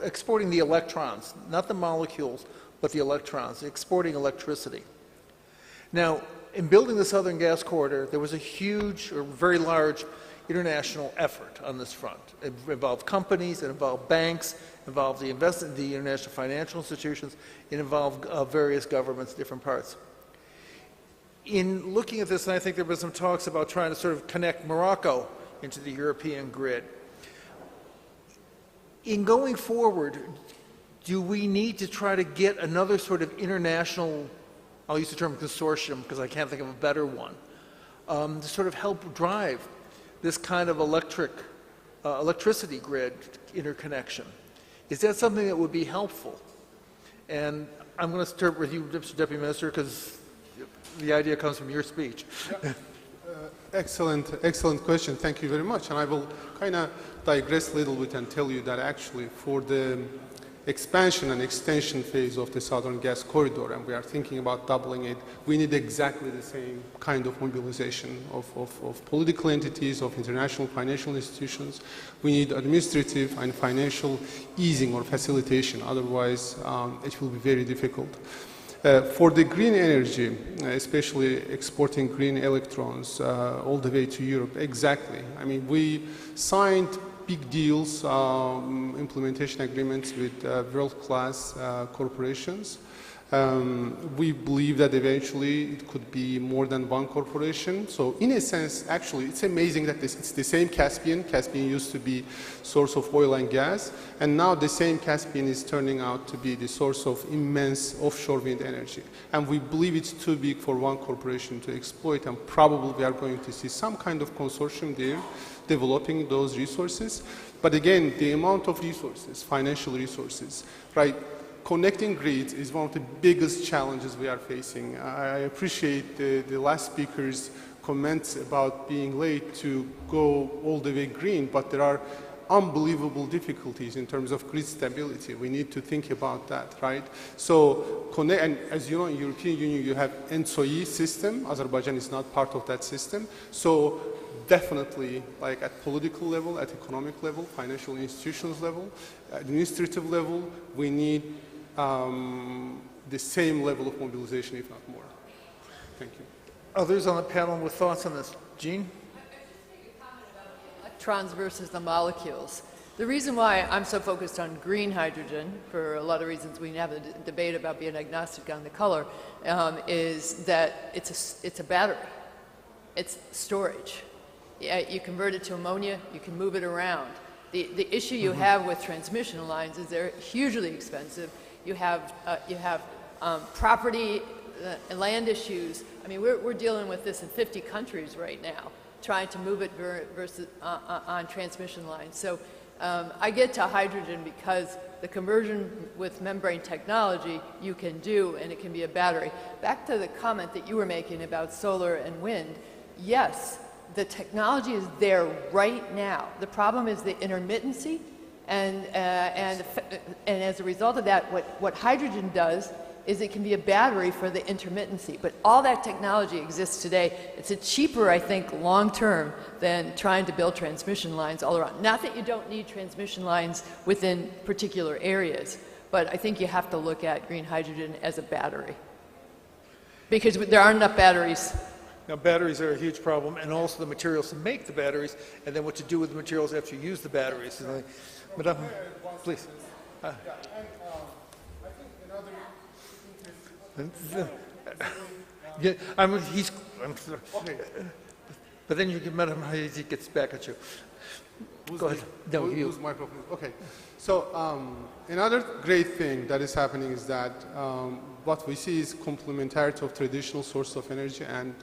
B: exporting the electrons, not the molecules, but the electrons, exporting electricity. Now, in building the Southern Gas Corridor, there was a huge or very large international effort on this front. It involved companies, it involved banks, it involved the international financial institutions, it involved various governments, different parts. In looking at this, and I think there were some talks about trying to sort of connect Morocco into the European grid. In going forward, do we need to try to get another sort of international, I'll use the term consortium because I can't think of a better one, to sort of help drive this kind of electricity grid interconnection? Is that something that would be helpful? And I'm going to start with you, Mr. Deputy Minister, because the idea comes from your speech.
F: Yeah. Excellent question. Thank you very much. And I will kind of digress a little bit and tell you that actually for the expansion and extension phase of the Southern Gas Corridor, and we are thinking about doubling it, we need exactly the same kind of mobilization of political entities, of international financial institutions. We need administrative and financial easing or facilitation, otherwise it will be very difficult. For the green energy, especially exporting green electrons all the way to Europe, exactly. I mean, we signed big deals, implementation agreements with world-class corporations. We believe that eventually it could be more than one corporation. So in a sense, actually, it's amazing that it's the same Caspian. Caspian used to be source of oil and gas, and now the same Caspian is turning out to be the source of immense offshore wind energy. And we believe it's too big for one corporation to exploit, and probably we are going to see some kind of consortium there developing those resources. But again, the amount of resources, financial resources, right? Connecting grids is one of the biggest challenges we are facing. I appreciate the last speaker's comments about being late to go all the way green, but there are unbelievable difficulties in terms of grid stability. We need to think about that, right? So, and as you know, in the European Union, you have ENTSO-E system. Azerbaijan is not part of that system. So, definitely, like at political level, at economic level, financial institutions level, administrative level, we need the same level of mobilization, if not more. Thank you.
B: Others on the panel with thoughts on this? Jean?
C: Electrons versus the molecules. The reason why I'm so focused on green hydrogen, for a lot of reasons we have a debate about being agnostic on the color, is that it's a battery. It's storage. You convert it to ammonia, you can move it around. The issue you have with transmission lines is they're hugely expensive. You have property and land issues. I mean, we're dealing with this in 50 countries right now, trying to move it versus on transmission lines. So I get to hydrogen because the conversion with membrane technology you can do, and it can be a battery. Back to the comment that you were making about solar and wind, yes, the technology is there right now. The problem is the intermittency, and as a result of that, what hydrogen does is it can be a battery for the intermittency. But all that technology exists today. It's cheaper, I think, long term than trying to build transmission lines all around. Not that you don't need transmission lines within particular areas, but I think you have to look at green hydrogen as a battery, because there aren't enough batteries.
B: Now, batteries are a huge problem, and also the materials to make the batteries, and then what to do with the materials after you use the batteries. Madame, please.
F: I think another
B: yeah, okay. But then you get Madame Haiti gets back at you. Go ahead. No, you.
F: Who's microphone? Okay. So another great thing that is happening is that what we see is complementarity of traditional source of energy and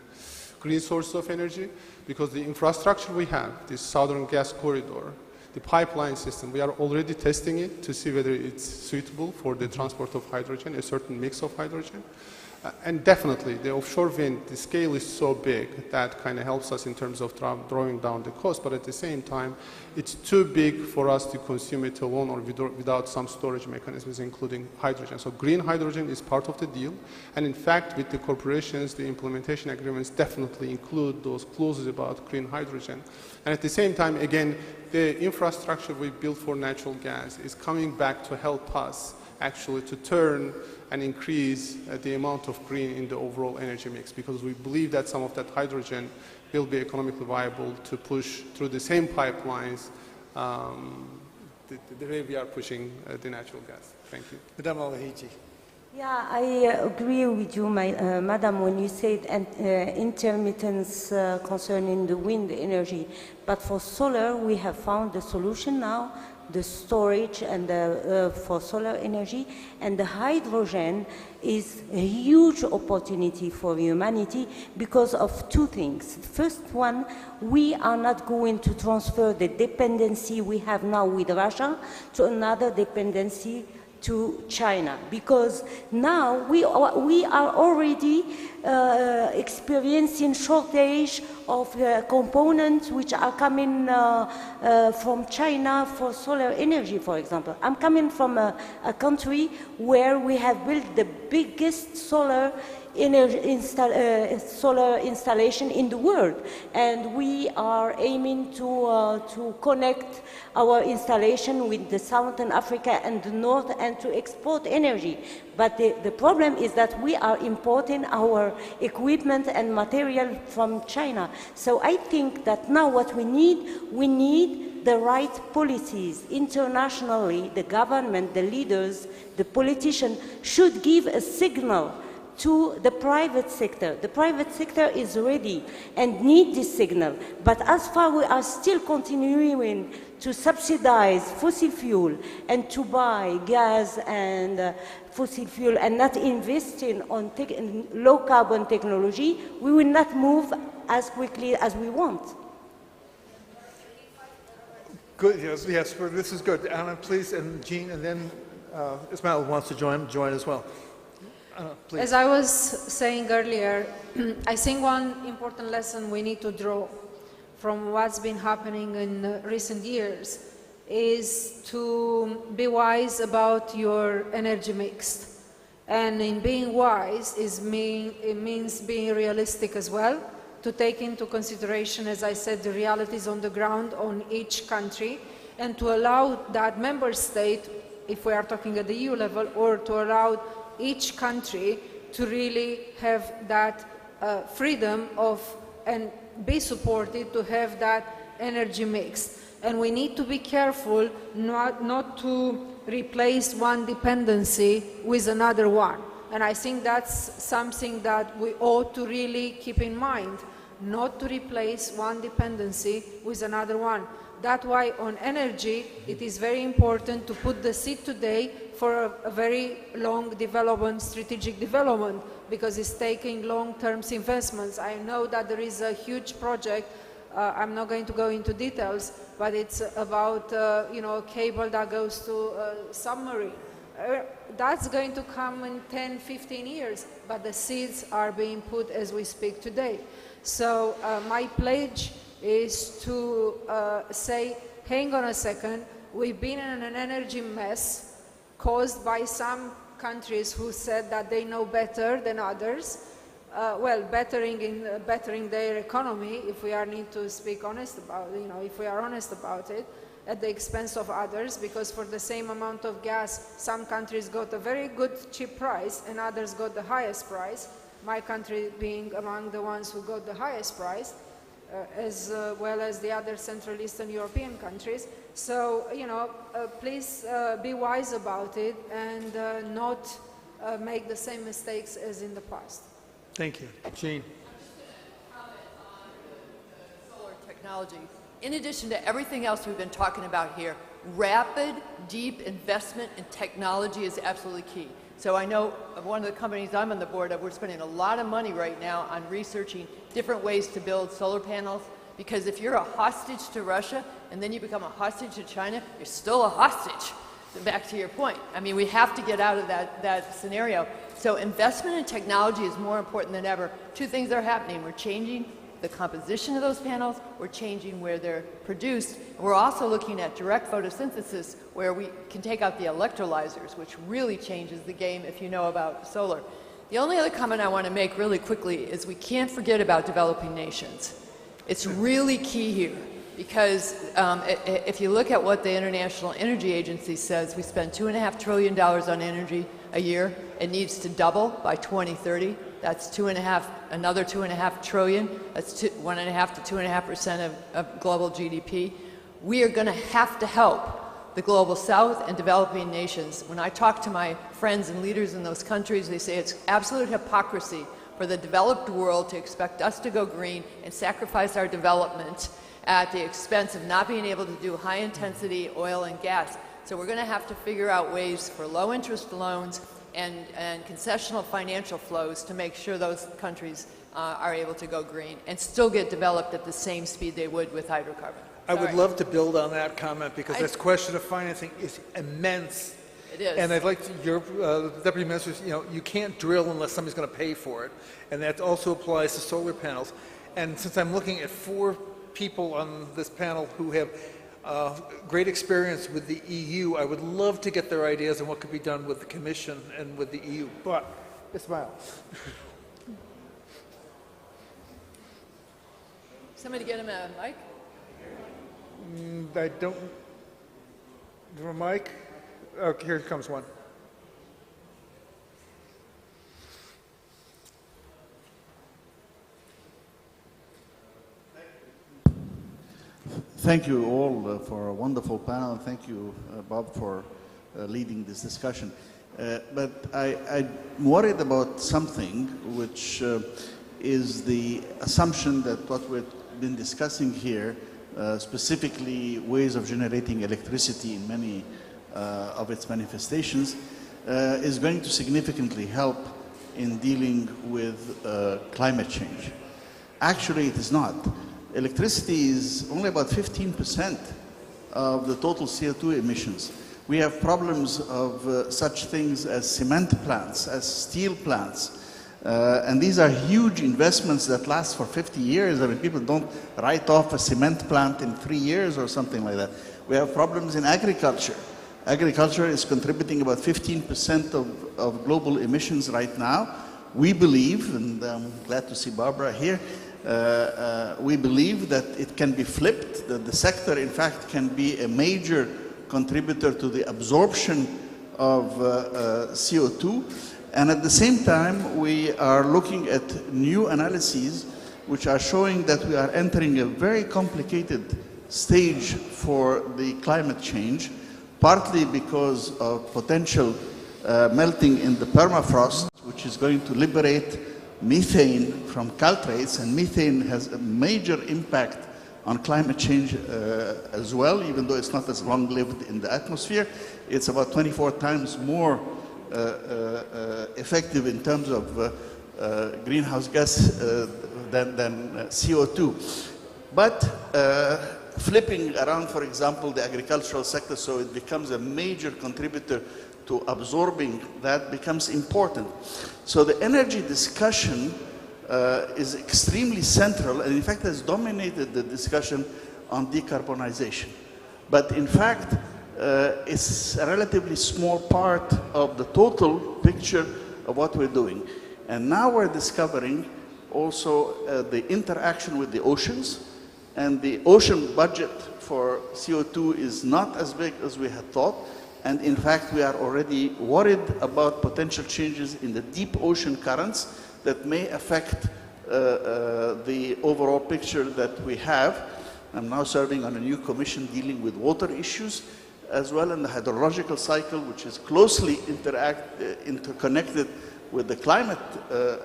F: green source of energy, because the infrastructure we have, this southern gas corridor, the pipeline system, we are already testing it to see whether it's suitable for the transport of hydrogen, a certain mix of hydrogen. And definitely, the offshore wind, the scale is so big that kind of helps us in terms of drawing down the cost, but at the same time, it's too big for us to consume it alone or without some storage mechanisms, including hydrogen. So green hydrogen is part of the deal, and in fact, with the corporations, the implementation agreements definitely include those clauses about green hydrogen. And at the same time, again, the infrastructure we built for natural gas is coming back to help us actually to turn and increase the amount of green in the overall energy mix, because we believe that some of that hydrogen will be economically viable to push through the same pipelines the way we are pushing the natural gas. Thank you.
B: Madame Al-Haiti.
H: Yeah, I agree with you, Madam, when you said intermittence concerning the wind energy. But for solar, we have found the solution now, the storage and for solar energy, and the hydrogen is a huge opportunity for humanity because of two things. First one, we are not going to transfer the dependency we have now with Russia to another dependency to China, because now we are already experiencing shortage of components which are coming from China for solar energy, for example. I'm coming from a country where we have built the biggest solar installation in the world, and we are aiming to connect our installation with the Southern Africa and the North and to export energy. But the problem is that we are importing our equipment and material from China. So I think that now what we need the right policies internationally, the government, the leaders, the politicians should give a signal to the private sector. The private sector is ready and need this signal. But as far we are still continuing to subsidize fossil fuel and to buy gas and fossil fuel and not investing on low carbon technology, we will not move as quickly as we want.
B: Good, yes, this is good. Anna, please, and Jean, and then Ismail wants to join as well. Please.
G: As I was saying earlier, I think one important lesson we need to draw from what's been happening in recent years is to be wise about your energy mix. And in being wise, it means being realistic as well, to take into consideration, as I said, the realities on the ground on each country, and to allow that member state, if we are talking at the EU level, or to allow each country to really have that freedom of and be supported to have that energy mix. And we need to be careful not to replace one dependency with another one. And I think that's something that we ought to really keep in mind, not to replace one dependency with another one. That's why on energy, it is very important to put the seed today for a very long development, strategic development, because it's taking long-term investments. I know that there is a huge project, I'm not going to go into details, but it's about a cable that goes to a submarine. That's going to come in 10, 15 years, but the seeds are being put as we speak today. So my pledge is to say, hang on a second, we've been in an energy mess caused by some countries who said that they know better than others, bettering their economy, if we need to speak honest about, if we are honest about it, at the expense of others, because for the same amount of gas, some countries got a very good cheap price and others got the highest price, my country being among the ones who got the highest price, as well as the other Central Eastern European countries. So, please be wise about it and not make the same mistakes as in the past.
B: Thank you. Jean.
C: Solar technology. In addition to everything else we've been talking about here, rapid, deep investment in technology is absolutely key. So I know of one of the companies I'm on the board of, we're spending a lot of money right now on researching different ways to build solar panels, because if you're a hostage to Russia and then you become a hostage to China, you're still a hostage. Back to your point. I mean, we have to get out of that scenario. So investment in technology is more important than ever. Two things are happening. We're changing the composition of those panels, we're changing where they're produced. We're also looking at direct photosynthesis, where we can take out the electrolyzers, which really changes the game if you know about solar. The only other comment I want to make really quickly is we can't forget about developing nations. It's really key here, because if you look at what the International Energy Agency says, we spend $2.5 trillion on energy a year. It needs to double by 2030. That's another 2.5 trillion. That's 1.5 to 2.5% of global GDP. We are going to have to help the global south and developing nations. When I talk to my friends and leaders in those countries, they say it's absolute hypocrisy for the developed world to expect us to go green and sacrifice our development at the expense of not being able to do high-intensity oil and gas. So we're going to have to figure out ways for low-interest loans and concessional financial flows to make sure those countries are able to go green and still get developed at the same speed they would with hydrocarbon.
B: I would love to build on that comment, because this question of financing is immense.
C: It is.
B: And I'd like to, your Deputy Minister, you can't drill unless somebody's going to pay for it. And that also applies to solar panels. And since I'm looking at 4 people on this panel who have great experience with the EU, I would love to get their ideas on what could be done with the Commission and with the EU. But, Ismail.
C: Somebody get him a mic?
B: I don't. Do you have a mic? Oh, here comes one.
I: Thank you all for a wonderful panel, and thank you, Bob, for leading this discussion. But I'm worried about something, which is the assumption that what we've been discussing here, specifically ways of generating electricity in many of its manifestations, is going to significantly help in dealing with climate change. Actually, it is not. Electricity is only about 15% of the total CO2 emissions. We have problems of such things as cement plants, as steel plants, and these are huge investments that last for 50 years. I mean, people don't write off a cement plant in 3 years or something like that. We have problems in agriculture. Agriculture is contributing about 15% of global emissions right now. We believe, and I'm glad to see Barbara here, we believe that it can be flipped, that the sector in fact can be a major contributor to the absorption of CO2, and at the same time we are looking at new analyses which are showing that we are entering a very complicated stage for the climate change, partly because of potential melting in the permafrost, which is going to liberate methane from caltrates, and methane has a major impact on climate change as well, even though it's not as long-lived in the atmosphere. It's about 24 times more effective in terms of greenhouse gas than CO2. But flipping around, for example, the agricultural sector so it becomes a major contributor to absorbing that becomes important. So the energy discussion is extremely central, and in fact has dominated the discussion on decarbonization. But in fact, it's a relatively small part of the total picture of what we're doing. And now we're discovering also the interaction with the oceans, and the ocean budget for CO2 is not as big as we had thought. And in fact, we are already worried about potential changes in the deep ocean currents that may affect the overall picture that we have. I'm now serving on a new commission dealing with water issues, as well in the hydrological cycle, which is closely interconnected with the climate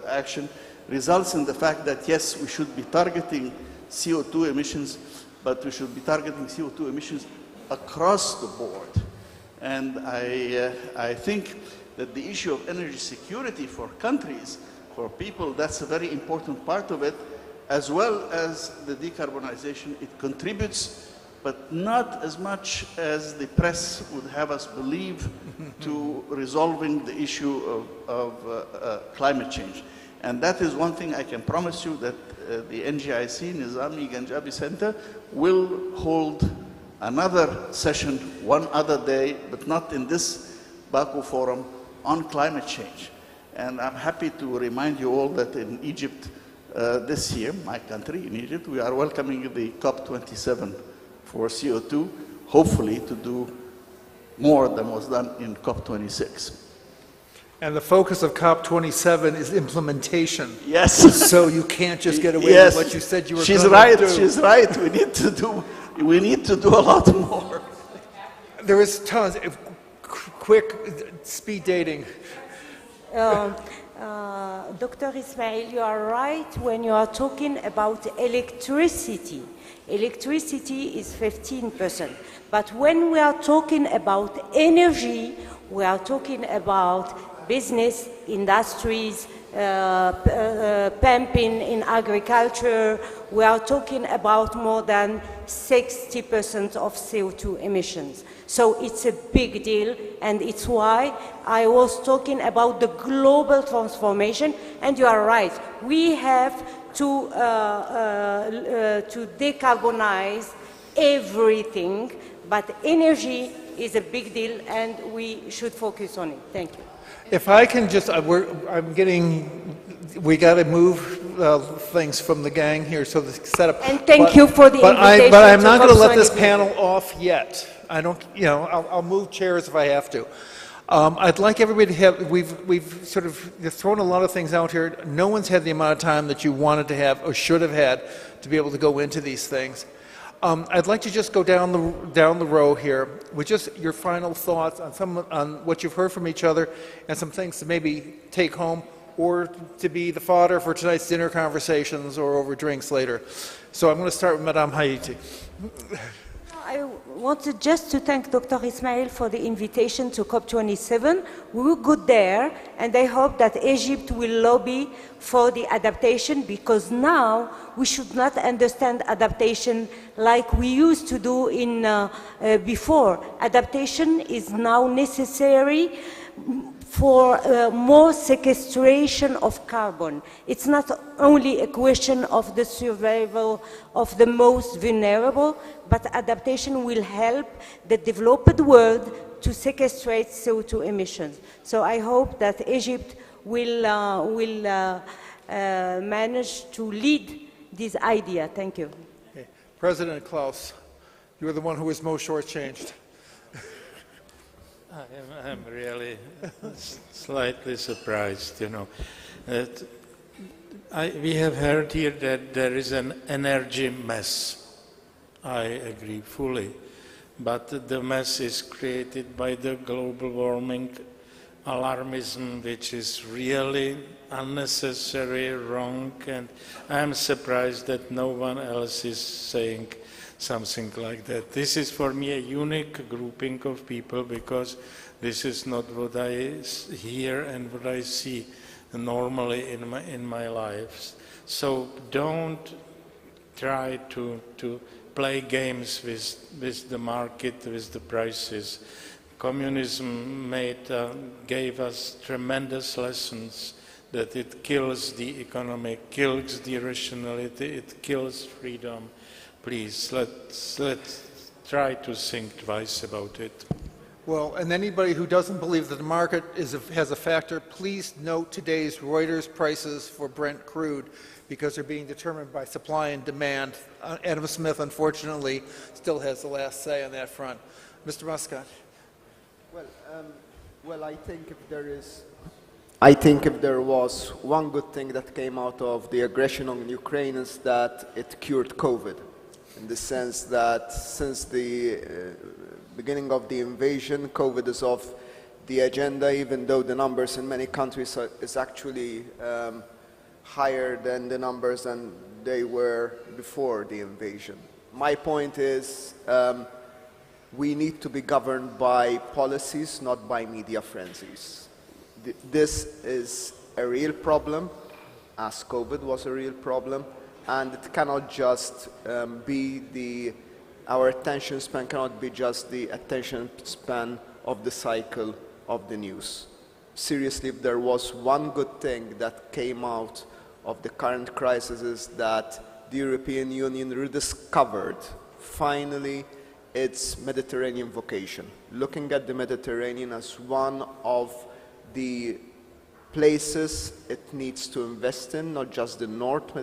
I: action, results in the fact that yes, we should be targeting CO2 emissions, but we should be targeting CO2 emissions across the board. And I think that the issue of energy security for countries, for people, that's a very important part of it, as well as the decarbonization. It contributes, but not as much as the press would have us believe, to resolving the issue of climate change. And that is one thing I can promise you, that the NGIC, Nizami Ganjabi Center, will hold another session one other day, but not in this Baku forum, on climate change. And I'm happy to remind you all that in Egypt this year, my country, in Egypt, we are welcoming the COP27 for CO2, hopefully to do more than was done in COP26.
B: And the focus of COP27 is implementation.
I: Yes.
B: So you can't just get away
I: yes.
B: with what you said you were
I: going
B: to do.
I: She's right. We need to do a lot more.
B: There is tons of quick speed dating.
H: Dr. Ismail, you are right when you are talking about electricity. Electricity is 15%. But when we are talking about energy, we are talking about business, industries, pumping in agriculture. We are talking about more than 60% of CO2 emissions. So it's a big deal, and it's why I was talking about the global transformation. And you are right, we have to decarbonize everything, but energy is a big deal, and we should focus on it. Thank you.
B: If I can just, we got to move things from the gang here, so the setup.
H: And thank you for the invitation.
B: But I'm not going to let this panel off yet. I don't, I'll move chairs if I have to. I'd like everybody to have, we've sort of thrown a lot of things out here. No one's had the amount of time that you wanted to have or should have had to be able to go into these things. I'd like to just go down the row here with just your final thoughts on what you've heard from each other and some things to maybe take home or to be the fodder for tonight's dinner conversations or over drinks later. So I'm going to start with Madame Haiti.
H: I wanted just to thank Dr. Ismail for the invitation to COP27. We were good there, and I hope that Egypt will lobby for the adaptation, because now we should not understand adaptation like we used to do before. Adaptation is now necessary for more sequestration of carbon. It's not only a question of the survival of the most vulnerable, but adaptation will help the developed world to sequestrate CO2 emissions. So I hope that Egypt will manage to lead this idea. Thank you.
B: Okay. President Klaus, you are the one who is most shortchanged.
D: I'm really slightly surprised, you know. We have heard here that there is an energy mess. I agree fully. But the mess is created by the global warming alarmism, which is really unnecessary, wrong, and I'm surprised that no one else is saying something like that. This is for me a unique grouping of people, because this is not what I hear and what I see normally in my life. So don't try to play games with the market, with the prices. Communism gave us tremendous lessons that it kills the economy, kills the rationality, it kills freedom. Please, let's try to think twice about it.
B: Well, and anybody who doesn't believe that the market has a factor, please note today's Reuters prices for Brent crude, because they're being determined by supply and demand. Adam Smith, unfortunately, still has the last say on that front. Mr. Muscat.
E: Well, I think if there was one good thing that came out of the aggression on Ukraine, is that it cured COVID, in the sense that since the beginning of the invasion, COVID is off the agenda, even though the numbers in many countries is actually higher than the numbers than they were before the invasion. My point is, we need to be governed by policies, not by media frenzies. This is a real problem, as COVID was a real problem, and it cannot just be our attention span cannot be just the attention span of the cycle of the news. Seriously, if there was one good thing that came out of the current crisis, is that the European Union rediscovered, finally, its Mediterranean vocation, looking at the Mediterranean as one of the places it needs to invest in, not just the North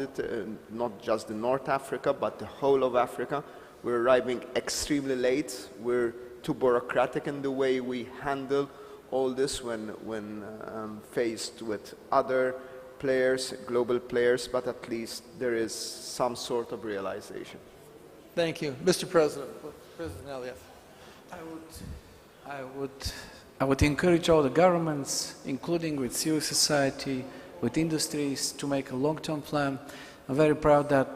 E: Africa, but the whole of Africa. We're arriving extremely late. We're too bureaucratic in the way we handle all this when faced with other players, global players, but at least there is some sort of realization.
B: Thank you. Mr. President, President Aliyev.
A: I would encourage all the governments, including with civil society, with industries, to make a long-term plan. I'm very proud that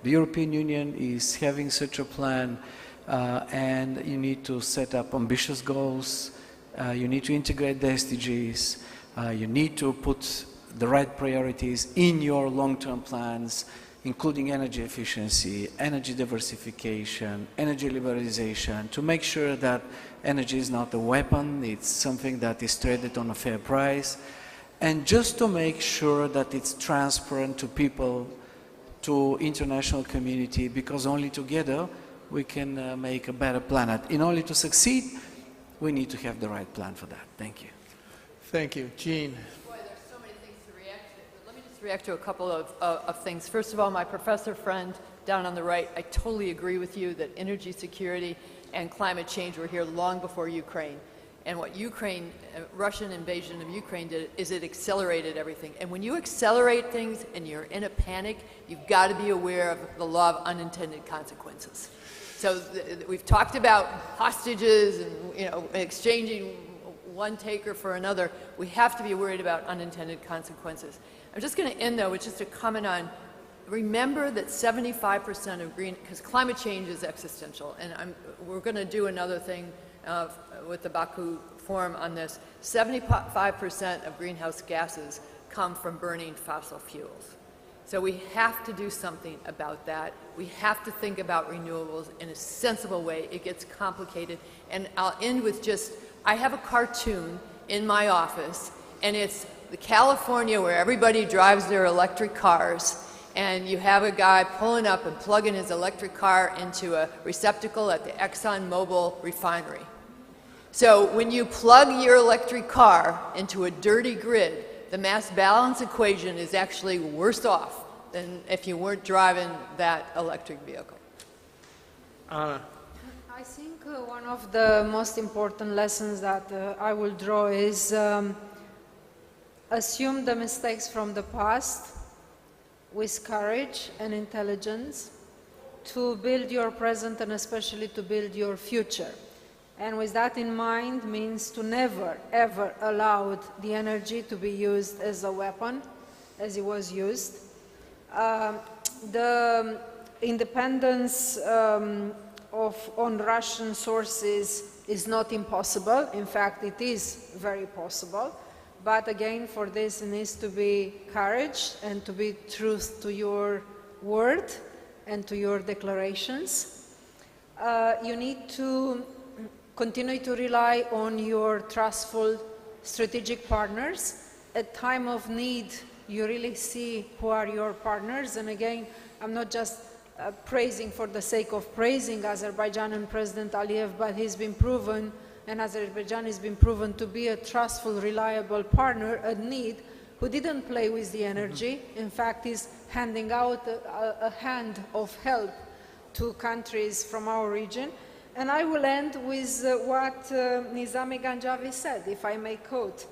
A: the European Union is having such a plan, and you need to set up ambitious goals. You need to integrate the SDGs. You need to put the right priorities in your long-term plans, including energy efficiency, energy diversification, energy liberalization, to make sure that energy is not a weapon, it's something that is traded on a fair price, and just to make sure that it's transparent to people, to international community, because only together we can make a better planet. In order to succeed, we need to have the right plan for that. Thank you.
B: Thank you. Jean.
C: Boy, there's so many things to react to. But let me just react to a couple of things. First of all, my professor friend down on the right, I totally agree with you that energy security and climate change were here long before Ukraine. And what Russian invasion of Ukraine did is it accelerated everything. And when you accelerate things and you're in a panic, you've got to be aware of the law of unintended consequences. So we've talked about hostages and, you know, exchanging one taker for another. We have to be worried about unintended consequences. I'm just going to end, though, with just a comment on, remember that 75% of green, because climate change is existential, and we're going to do another thing with the Baku Forum on this. 75% of greenhouse gases come from burning fossil fuels. So we have to do something about that. We have to think about renewables in a sensible way. It gets complicated. And I'll end with just, I have a cartoon in my office, and it's the California where everybody drives their electric cars, and you have a guy pulling up and plugging his electric car into a receptacle at the ExxonMobil refinery. So when you plug your electric car into a dirty grid, the mass balance equation is actually worse off than if you weren't driving that electric vehicle.
G: I think one of the most important lessons that I will draw is assume the mistakes from the past with courage and intelligence to build your present and especially to build your future. And with that in mind means to never, ever allow the energy to be used as a weapon, as it was used. The independence on Russian sources is not impossible. In fact, it is very possible. But again, for this, it needs to be courage and to be truth to your word and to your declarations. You need to continue to rely on your trustful strategic partners. At time of need, you really see who are your partners. And again, I'm not just praising for the sake of praising Azerbaijan and President Aliyev, but he's been proven, and Azerbaijan has been proven to be a trustful, reliable partner at need, who didn't play with the energy. In fact, is handing out a hand of help to countries from our region. And I will end with what Nizami Ganjavi said, if I may quote.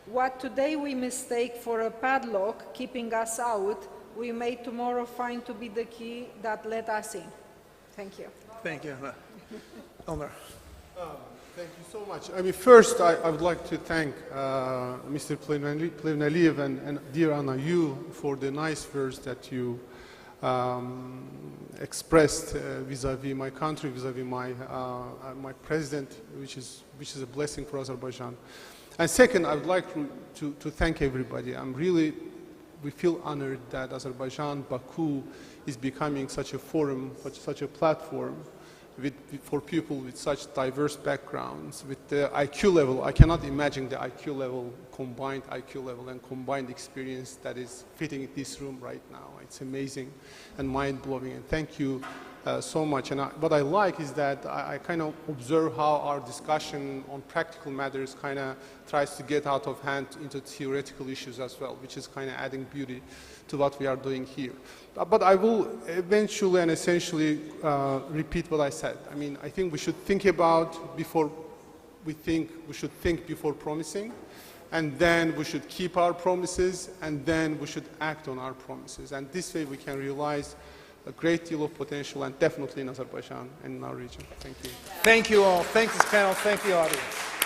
G: What today we mistake for a padlock keeping us out, we may tomorrow find to be the key that let us in. Thank you.
B: Thank you. Elmer.
F: Thank you so much. I mean, first, I would like to thank Mr. Plevneliev and dear Anna, you, for the nice words that you expressed vis-à-vis my country, vis-à-vis my president, which is a blessing for Azerbaijan. And second, I would like to thank everybody. We feel honored that Azerbaijan, Baku, is becoming such a forum, such a platform for people with such diverse backgrounds, with the IQ level. I cannot imagine the IQ level, combined IQ level and combined experience that is fitting in this room right now. It's amazing and mind-blowing, and thank you so much. And what I like is that I kind of observe how our discussion on practical matters kind of tries to get out of hand into theoretical issues as well, which is kind of adding beauty to what we are doing here. But I will eventually and essentially repeat what I said. I mean, I think we should think about before we should think before promising, and then we should keep our promises, and then we should act on our promises. And this way we can realize a great deal of potential, and definitely in Azerbaijan and in our region. Thank you.
B: Thank you all. Thank this panel. Thank the audience.